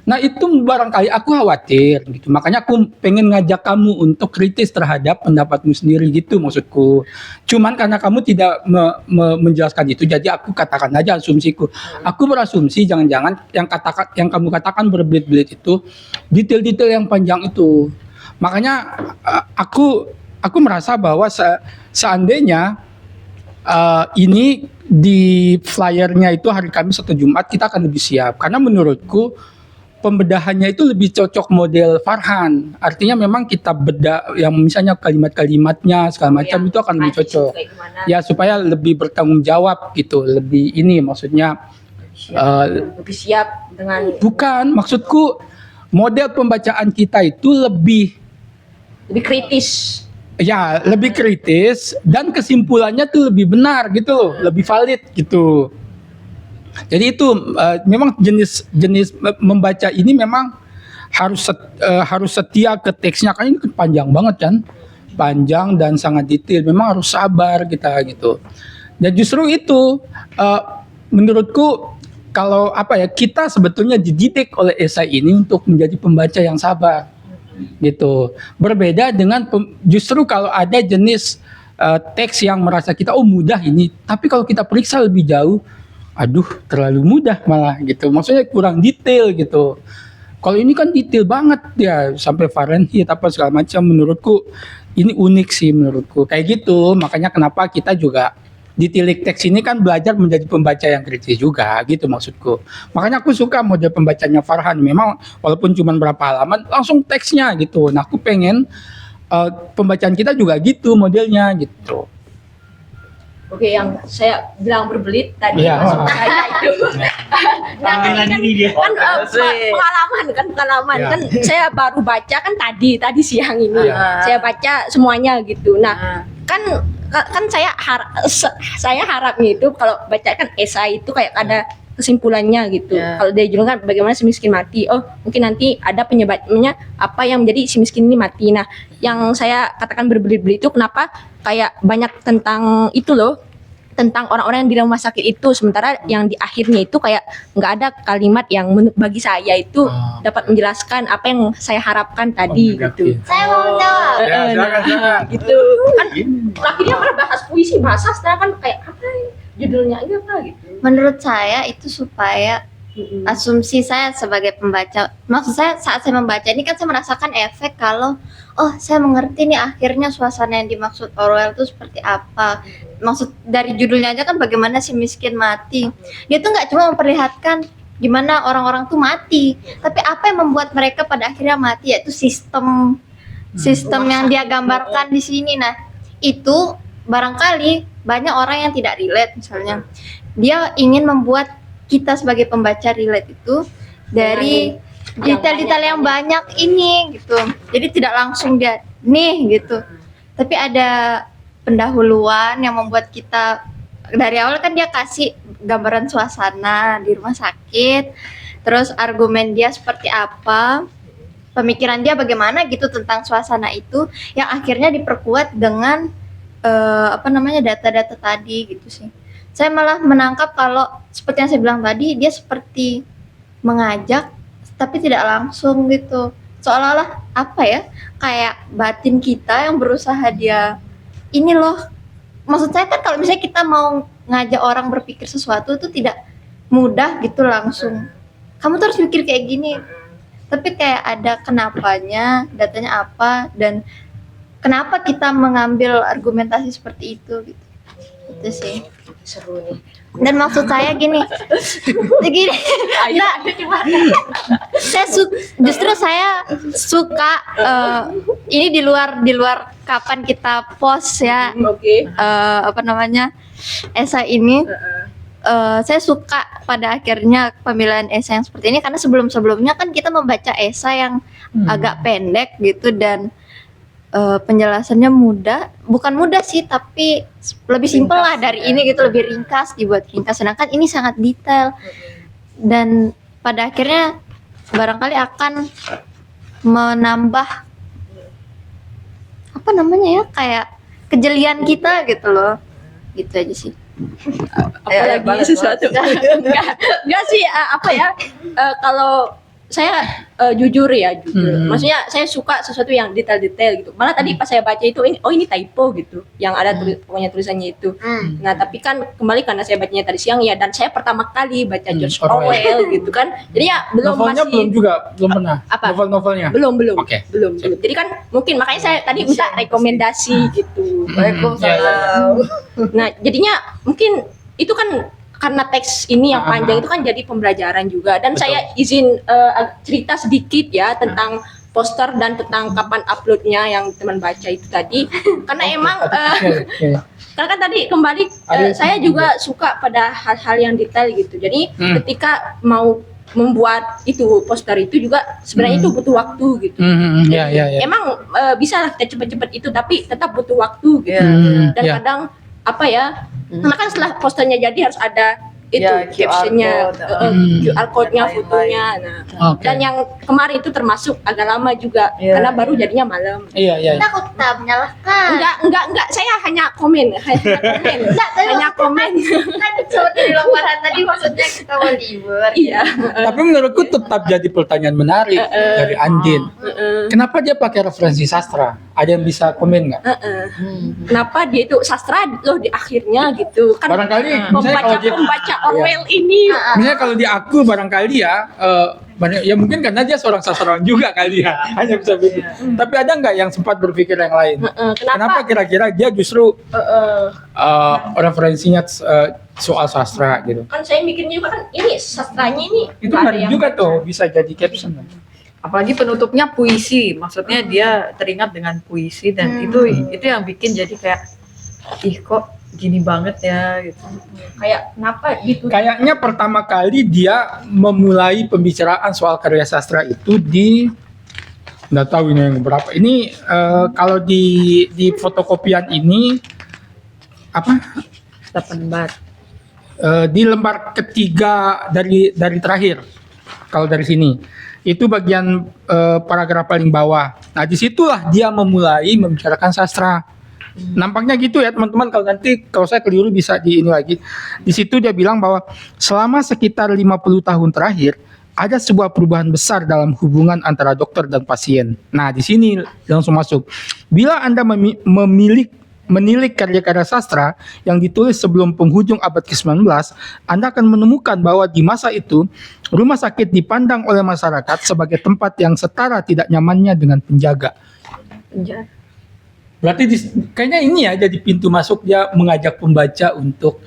Speaker 4: Nah itu barangkali aku khawatir gitu. Makanya aku pengen ngajak kamu untuk kritis terhadap pendapatmu sendiri gitu maksudku. Cuman karena kamu tidak menjelaskan itu, jadi aku katakan aja asumsiku. Aku berasumsi jangan-jangan yang kamu katakan berbelit-belit itu detail-detail yang panjang itu. Makanya aku merasa bahwa seandainya ini di flyernya itu hari Kamis atau Jumat kita akan lebih siap. Karena menurutku pembedahannya itu lebih cocok model Farhan. Artinya memang kita beda yang misalnya kalimat-kalimatnya segala macam itu akan lebih cocok. Ya supaya lebih bertanggung jawab gitu, lebih ini maksudnya
Speaker 1: lebih siap dengan
Speaker 4: bukan maksudku model pembacaan kita itu lebih
Speaker 1: kritis.
Speaker 4: Ya, lebih kritis dan kesimpulannya tuh lebih benar gitu loh, lebih valid gitu. Jadi itu memang jenis membaca ini memang harus setia ke teksnya, kan ini panjang banget kan, panjang dan sangat detail. Memang harus sabar kita gitu. Dan justru itu menurutku kalau kita sebetulnya dididik oleh esai ini untuk menjadi pembaca yang sabar gitu. Berbeda dengan justru kalau ada jenis teks yang merasa kita mudah ini, tapi kalau kita periksa lebih jauh, aduh terlalu mudah malah gitu, maksudnya kurang detail gitu. Kalau ini kan detail banget ya, sampai Fahrenheit apa segala macam. Menurutku ini unik sih menurutku kayak gitu. Makanya kenapa kita juga di Tilik Teks ini kan belajar menjadi pembaca yang kritis juga gitu maksudku. Makanya aku suka model pembacanya Farhan, memang walaupun cuma berapa halaman langsung teksnya gitu. Nah aku pengen pembacaan kita juga gitu modelnya gitu.
Speaker 1: Oke, yang saya bilang berbelit tadi
Speaker 4: Iya.
Speaker 1: maksud saya itu. Nah, ini kan pengalaman
Speaker 4: Iya.
Speaker 1: kan saya baru baca kan tadi siang ini.
Speaker 4: Iya.
Speaker 1: Saya baca semuanya gitu. Nah, kan saya harapnya itu kalau baca kan esai itu kayak ada kesimpulannya gitu. Kalau dari judul kan bagaimana si miskin mati. Oh, mungkin nanti ada penyebabnya apa yang menjadi si miskin ini mati. Nah, yang saya katakan berbelit-belit itu kenapa kayak banyak tentang itu loh, tentang orang-orang yang di rumah sakit itu, sementara yang di akhirnya itu kayak nggak ada kalimat yang bagi saya itu dapat menjelaskan apa yang saya harapkan tadi gitu.
Speaker 6: Saya mau jawab.
Speaker 1: Gitu kan akhirnya pada bahas puisi, bahasa sastra kan kayak apa judulnya ini apa gitu.
Speaker 6: Menurut saya itu supaya asumsi saya sebagai pembaca, maksud saya saat saya membaca ini kan saya merasakan efek kalau saya mengerti nih akhirnya suasana yang dimaksud Orwell itu seperti apa. Maksud dari judulnya aja kan bagaimana si miskin mati. Dia tuh nggak cuma memperlihatkan gimana orang-orang tuh mati, tapi apa yang membuat mereka pada akhirnya mati, yaitu sistem yang dia gambarkan di sini. Nah, itu barangkali banyak orang yang tidak relate. Misalnya dia ingin membuat kita sebagai pembaca relate itu dari detail-detail yang banyak ini gitu. Jadi tidak langsung dia nih gitu. Tapi ada pendahuluan yang membuat kita dari awal kan dia kasih gambaran suasana di rumah sakit. Terus argumen dia seperti apa, pemikiran dia bagaimana gitu tentang suasana itu, yang akhirnya diperkuat dengan data-data tadi gitu sih. Saya malah menangkap kalau seperti yang saya bilang tadi, dia seperti mengajak tapi tidak langsung gitu. Seolah-olah kayak batin kita yang berusaha dia ini loh. Maksud saya kan kalau misalnya kita mau ngajak orang berpikir sesuatu itu tidak mudah gitu langsung. Kamu tuh harus mikir kayak gini. Tapi kayak ada kenapanya, datanya apa, dan kenapa kita mengambil argumentasi seperti itu gitu. Itu sih.
Speaker 1: Seru nih.
Speaker 6: Dan maksud saya gini. Justru saya suka ini di luar kapan kita post ya. Esai ini. Saya suka pada akhirnya pemilihan esai yang seperti ini karena sebelumnya kan kita membaca esai yang agak pendek gitu dan penjelasannya bukan mudah sih, tapi lebih simpel lah dari ini gitu, lebih ringkas, dibuat ringkas. Sedangkan ini sangat detail dan pada akhirnya barangkali akan menambah kayak kejelian kita gitu loh, gitu aja sih.
Speaker 1: Apalagi sesuatu enggak sih kalau saya jujur ya, jujur.
Speaker 4: Hmm.
Speaker 1: Maksudnya saya suka sesuatu yang detail-detail gitu. Malah tadi pas saya baca itu ini typo gitu. Yang ada pokoknya tulisannya itu. Nah, tapi kan kembali karena saya bacanya tadi siang ya, dan saya pertama kali baca George
Speaker 4: Orwell.
Speaker 1: Orwell gitu kan. Jadi ya belum
Speaker 4: Novelnya
Speaker 1: masih
Speaker 4: belum pernah.
Speaker 1: Apa?
Speaker 4: Novel-novelnya.
Speaker 1: belum.
Speaker 4: Oke.
Speaker 1: Belum. Jadi kan mungkin makanya saya tadi minta rekomendasi gitu.
Speaker 10: Waalaikumsalam.
Speaker 1: Nah, jadinya mungkin itu kan karena teks ini yang panjang itu kan jadi pembelajaran juga, dan saya izin cerita sedikit ya tentang poster dan tentang kapan uploadnya yang teman baca itu tadi, karena emang karena kan tadi kembali saya juga suka pada hal-hal yang detail gitu. Jadi ketika mau membuat itu poster itu juga sebenarnya itu butuh waktu gitu.
Speaker 4: Ya.
Speaker 1: Emang bisa lah kita cepet-cepet itu, tapi tetap butuh waktu gitu. Dan
Speaker 4: ya.
Speaker 1: kadang apa ya? Karena kan setelah posternya jadi harus ada itu
Speaker 10: Ya, QR
Speaker 1: captionnya,
Speaker 10: code.
Speaker 1: QR code-nya,
Speaker 10: Lain-lain.
Speaker 1: fotonya. Nah,
Speaker 4: Oke.
Speaker 1: dan yang kemarin itu termasuk agak lama juga
Speaker 10: Ya.
Speaker 1: karena baru jadinya malam.
Speaker 4: Iya.
Speaker 6: Takut tak menyalahkan.
Speaker 1: Enggak, saya hanya komen. Hanya komen.
Speaker 6: Kan seperti di lamaran tadi maksudnya kita mau libur.
Speaker 1: Iya.
Speaker 4: Tapi menurutku tetap jadi pertanyaan menarik dari Andin. Kenapa dia pakai referensi sastra? Ada yang bisa komen nggak?
Speaker 1: Kenapa dia itu sastra loh di akhirnya gitu kan?
Speaker 4: Barangkali misalnya kalau dia
Speaker 1: Pembaca Orwell ini
Speaker 4: misalnya kalau di aku barangkali ya banyak ya, mungkin karena dia seorang sastrawan juga kali ya, hanya bisa begitu. Tapi ada nggak yang sempat berpikir yang lain? Kenapa kira-kira dia justru referensinya soal sastra gitu?
Speaker 1: kan saya mikirnya juga kan ini sastranya ini
Speaker 4: Itu
Speaker 1: nggak ada
Speaker 4: menarik
Speaker 1: yang
Speaker 4: juga tuh, bisa jadi caption.
Speaker 10: Apalagi penutupnya puisi, maksudnya dia teringat dengan puisi dan itu yang bikin jadi kayak ih kok gini banget ya gitu.
Speaker 1: kayak kenapa gitu.
Speaker 4: Kayaknya pertama kali dia memulai pembicaraan soal karya sastra itu di nggak tahu ini yang berapa. Ini kalau di fotokopian ini apa?
Speaker 10: 18.
Speaker 4: Di lembar ketiga dari terakhir. Kalau dari sini itu bagian paragraf paling bawah. Nah disitulah dia memulai membicarakan sastra. Nampaknya gitu ya teman-teman. Kalau saya keliru bisa di ini lagi. Di situ dia bilang bahwa selama sekitar 50 tahun terakhir ada sebuah perubahan besar dalam hubungan antara dokter dan pasien. Nah di sini langsung masuk. Bila Anda menilik karya-karya sastra yang ditulis sebelum penghujung abad ke-19, Anda akan menemukan bahwa di masa itu rumah sakit dipandang oleh masyarakat sebagai tempat yang setara tidak nyamannya dengan penjaga. Berarti kayaknya ini ya jadi pintu masuk dia mengajak pembaca untuk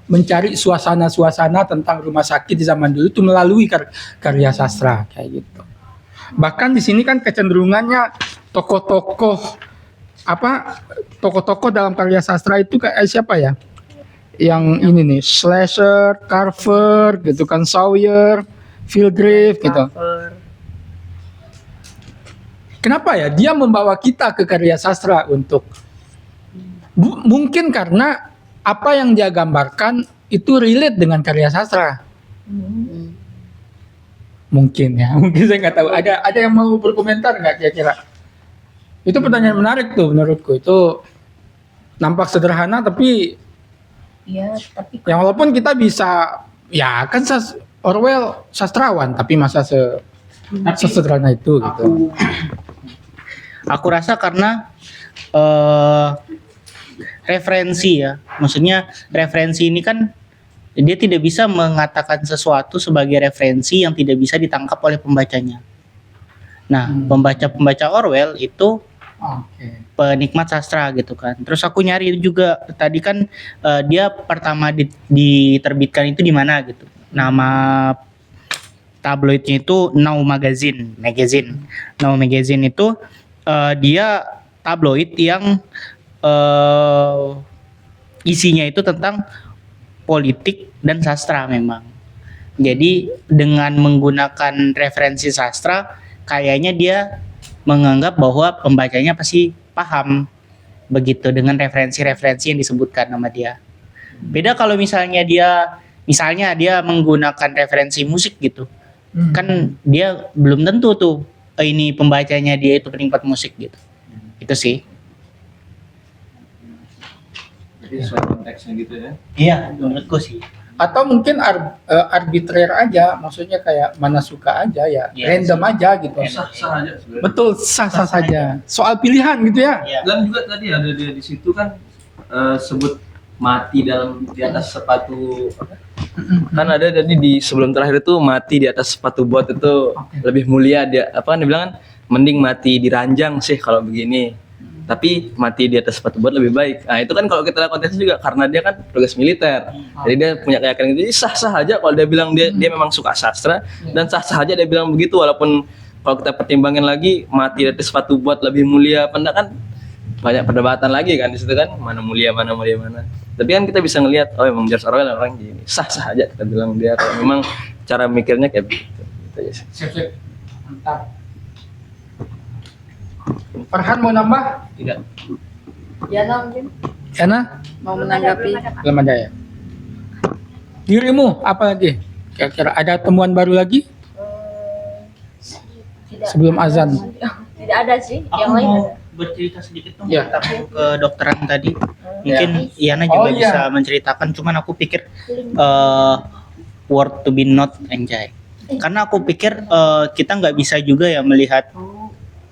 Speaker 4: mencari suasana-suasana tentang rumah sakit di zaman dulu itu melalui karya sastra kayak gitu. Bahkan di sini kan kecenderungannya tokoh-tokoh dalam karya sastra itu kayak siapa ya? Yang ini nih, Slasher, Carver gitu kan, Sawyer, Kilgrave gitu. Kenapa ya dia membawa kita ke karya sastra untuk mungkin karena apa yang dia gambarkan itu relate dengan karya sastra. Mungkin saya nggak tahu. Ada yang mau berkomentar nggak kira-kira? Itu pertanyaan menarik tuh menurutku. Itu nampak sederhana tapi yang walaupun kita bisa ya kan Orwell sastrawan tapi masa sesederhana itu gitu.
Speaker 5: Aku rasa karena referensi ya, maksudnya referensi ini kan dia tidak bisa mengatakan sesuatu sebagai referensi yang tidak bisa ditangkap oleh pembacanya. Nah, pembaca Orwell itu penikmat sastra gitu kan. Terus aku nyari juga tadi kan dia pertama diterbitkan itu di mana gitu. Nama tabloidnya itu Now Magazine. Now Magazine itu dia tabloid yang isinya itu tentang politik dan sastra memang. Jadi dengan menggunakan referensi sastra, kayaknya dia menganggap bahwa pembacanya pasti paham begitu dengan referensi-referensi yang disebutkan sama dia. Beda kalau misalnya dia menggunakan referensi musik gitu. Kan dia belum tentu tuh ini pembacanya dia itu penikmat musik gitu. Itu sih.
Speaker 11: Jadi sesuai konteksnya gitu ya.
Speaker 5: Iya, menurutku sih.
Speaker 4: Atau mungkin arbitrary aja, maksudnya kayak mana suka aja ya,
Speaker 5: Iya,
Speaker 4: random aja gitu.
Speaker 11: Sah-sah aja sebenarnya.
Speaker 4: Betul, sah-sah saja. Soal pilihan gitu ya.
Speaker 5: Iya.
Speaker 11: Dan juga tadi ada di situ kan sebut mati di atas sepatu apa?
Speaker 8: Kan ada tadi di sebelum terakhir itu mati di atas sepatu bot itu lebih mulia, dia apa kan dibilang kan mending mati di ranjang sih kalau begini, tapi mati di atas sepatu bot lebih baik. Nah itu kan kalau kita lihat konteksnya juga karena dia kan tugas militer, jadi dia punya keyakinan gitu. Jadi sah-sah aja kalau dia bilang dia memang suka sastra, dan sah-sah aja dia bilang begitu, walaupun kalau kita pertimbangin lagi mati di atas sepatu bot lebih mulia apa enggak kan banyak perdebatan lagi kan di situ kan, mana mulia mana. Tapi kan kita bisa ngelihat oh emang George Orwell orang gini, sah-sah aja kita bilang dia kalau memang cara mikirnya kayak begitu. Gitu aja sih.
Speaker 4: Sip. Mantap. Farhan mau nambah?
Speaker 8: Tidak.
Speaker 10: Ya mungkin
Speaker 4: Yana?
Speaker 10: mau menanggapi.
Speaker 4: Belum ada ya? Dirimu apa lagi? Kira-kira ada temuan baru lagi
Speaker 1: Tidak
Speaker 4: sebelum azan?
Speaker 1: Tidak ada sih,
Speaker 5: Aku
Speaker 1: yang lain
Speaker 5: mau
Speaker 1: ada.
Speaker 5: bercerita sedikit dong
Speaker 4: Ya.
Speaker 5: tentang kedokteran tadi. Mungkin Yana juga
Speaker 4: Oh, iya.
Speaker 5: bisa menceritakan, cuman aku pikir worth to be not enjoy. Karena aku pikir kita nggak bisa juga ya melihat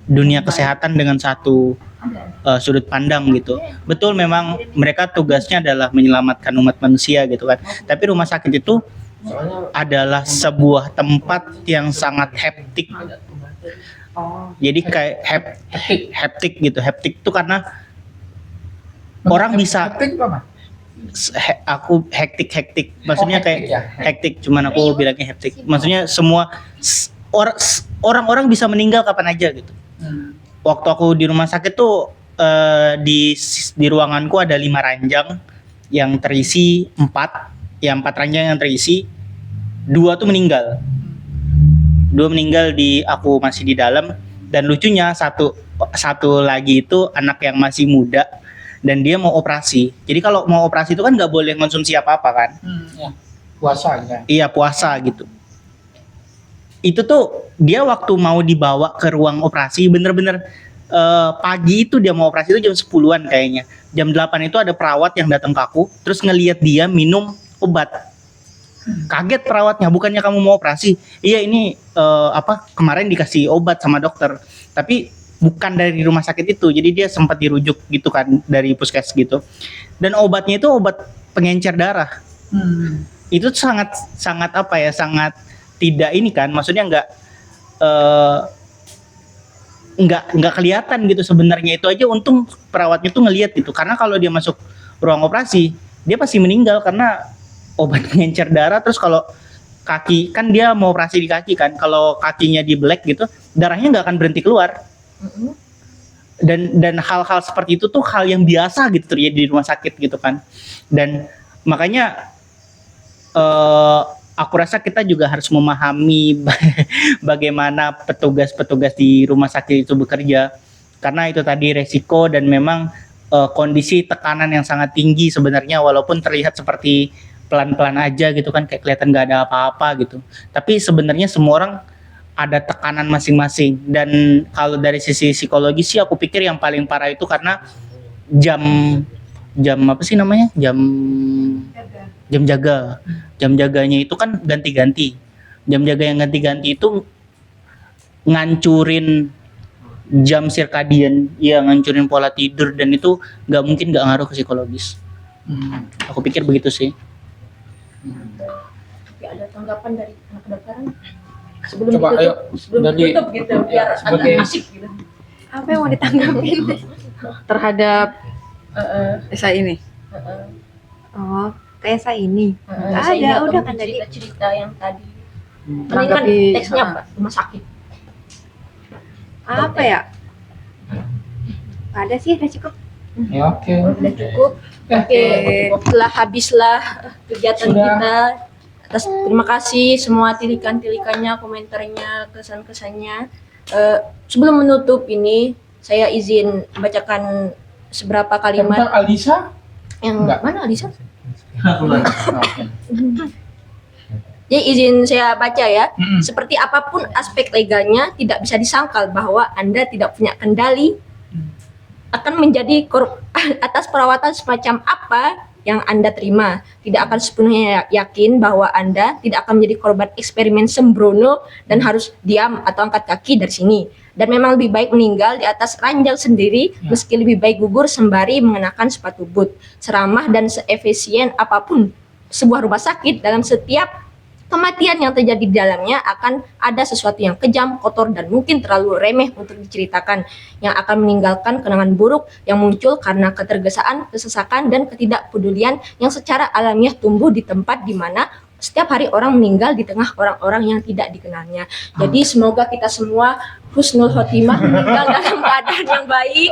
Speaker 5: dunia kesehatan dengan satu sudut pandang gitu. Betul memang mereka tugasnya adalah menyelamatkan umat manusia gitu kan. Tapi rumah sakit itu adalah sebuah tempat yang sangat hektik. Jadi kayak hektik gitu. Hektik itu karena orang bisa
Speaker 4: Hektik apa?
Speaker 5: aku hektik maksudnya
Speaker 4: hektik
Speaker 5: kayak
Speaker 4: ya.
Speaker 5: hektik, cuman aku bilangnya hektik. Maksudnya semua orang-orang bisa meninggal kapan aja gitu. Waktu aku di rumah sakit tuh di ruanganku ada 5 ranjang yang terisi 4 ranjang yang terisi, 2 tuh meninggal. 2 meninggal di aku masih di dalam, dan lucunya satu lagi itu anak yang masih muda dan dia mau operasi. Jadi kalau mau operasi itu kan nggak boleh konsumsi apa-apa kan?
Speaker 4: Ya. Puasa ya.
Speaker 5: Iya, puasa gitu. Itu tuh dia waktu mau dibawa ke ruang operasi bener-bener pagi itu dia mau operasi itu jam 10-an kayaknya. Jam 8 itu ada perawat yang datang ke aku terus ngelihat dia minum obat. Kaget perawatnya, bukannya kamu mau operasi? Iya ini kemarin dikasih obat sama dokter. Tapi bukan dari rumah sakit itu. Jadi dia sempat dirujuk gitu kan dari puskes gitu. Dan obatnya itu obat pengencer darah. Itu sangat sangat sangat tidak ini kan, maksudnya nggak kelihatan gitu sebenarnya. Itu aja untung perawatnya tuh ngelihat gitu, karena kalau dia masuk ruang operasi dia pasti meninggal karena obat pengencer darah. Terus kalau kaki kan dia mau operasi di kaki kan, kalau kakinya di black gitu darahnya nggak akan berhenti keluar. Dan hal-hal seperti itu tuh hal yang biasa gitu terjadi di rumah sakit gitu kan. Dan makanya aku rasa kita juga harus memahami bagaimana petugas-petugas di rumah sakit itu bekerja, karena itu tadi resiko dan memang kondisi tekanan yang sangat tinggi sebenarnya, walaupun terlihat seperti pelan-pelan aja gitu kan, kayak kelihatan nggak ada apa-apa gitu, tapi sebenarnya semua orang ada tekanan masing-masing. Dan kalau dari sisi psikologis sih aku pikir yang paling parah itu karena jam apa sih namanya, jam jaganya itu kan ganti-ganti. Jam jaga yang ganti-ganti itu ngancurin jam circadian, ya ngancurin pola tidur, dan itu nggak mungkin nggak ngaruh ke psikologis. Aku pikir begitu sih.
Speaker 1: Tapi ada tanggapan dari anak kedokteran sebelum
Speaker 4: Coba,
Speaker 1: ditutup,
Speaker 4: ayo,
Speaker 1: sebelum
Speaker 4: dari-
Speaker 1: ditutup gitu biar
Speaker 4: sebagai-
Speaker 1: agak asik gitu.
Speaker 2: Apa yang mau ditanggapin?
Speaker 10: Terhadap esai ini.
Speaker 2: Oh, kayak saya ini. Nggak
Speaker 1: Saya
Speaker 2: ada,
Speaker 1: ingat
Speaker 2: udah
Speaker 1: kamu
Speaker 2: kan tadi.
Speaker 1: cerita yang tadi. Ini kan
Speaker 10: Menanggapi-
Speaker 1: teksnya apa? Rumah sakit.
Speaker 2: Apa ya? Nggak ada sih, udah cukup.
Speaker 4: Ya, oke.
Speaker 1: Udah cukup. Oke, telah habislah kegiatan
Speaker 4: Sudah.
Speaker 1: kita. Atas terima kasih semua tilikan-tilikannya, komentarnya, kesan-kesannya. Sebelum menutup ini, saya izin bacakan seberapa kalimat
Speaker 4: Bentar, Alisa?
Speaker 1: yang
Speaker 4: Enggak.
Speaker 1: mana Alisa?
Speaker 4: Oke.
Speaker 1: Jadi izin saya baca ya.
Speaker 4: Mm-mm.
Speaker 1: Seperti apapun aspek legalnya, tidak bisa disangkal bahwa Anda tidak punya kendali akan menjadi atas perawatan semacam apa yang Anda terima. Tidak akan sepenuhnya yakin bahwa Anda tidak akan menjadi korban eksperimen sembrono dan harus diam atau angkat kaki dari sini. Dan memang lebih baik meninggal di atas ranjang sendiri, meski lebih baik gugur sembari mengenakan sepatu boot. Seramah dan seefisien apapun sebuah rumah sakit, dalam setiap kematian yang terjadi di dalamnya akan ada sesuatu yang kejam, kotor, dan mungkin terlalu remeh untuk diceritakan, yang akan meninggalkan kenangan buruk yang muncul karena ketergesaan, kesesakan, dan ketidakpedulian yang secara alamiah tumbuh di tempat di mana setiap hari orang meninggal di tengah orang-orang yang tidak dikenalnya. Jadi semoga kita semua husnul khotimah, meninggal dalam keadaan yang baik.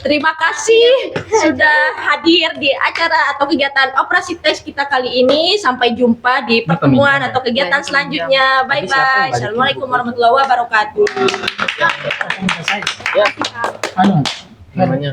Speaker 1: Terima kasih sudah hadir di acara atau kegiatan operasi tes kita kali ini. Sampai jumpa di pertemuan atau kegiatan selanjutnya. Bye bye. Assalamualaikum warahmatullahi wabarakatuh.
Speaker 4: Namanya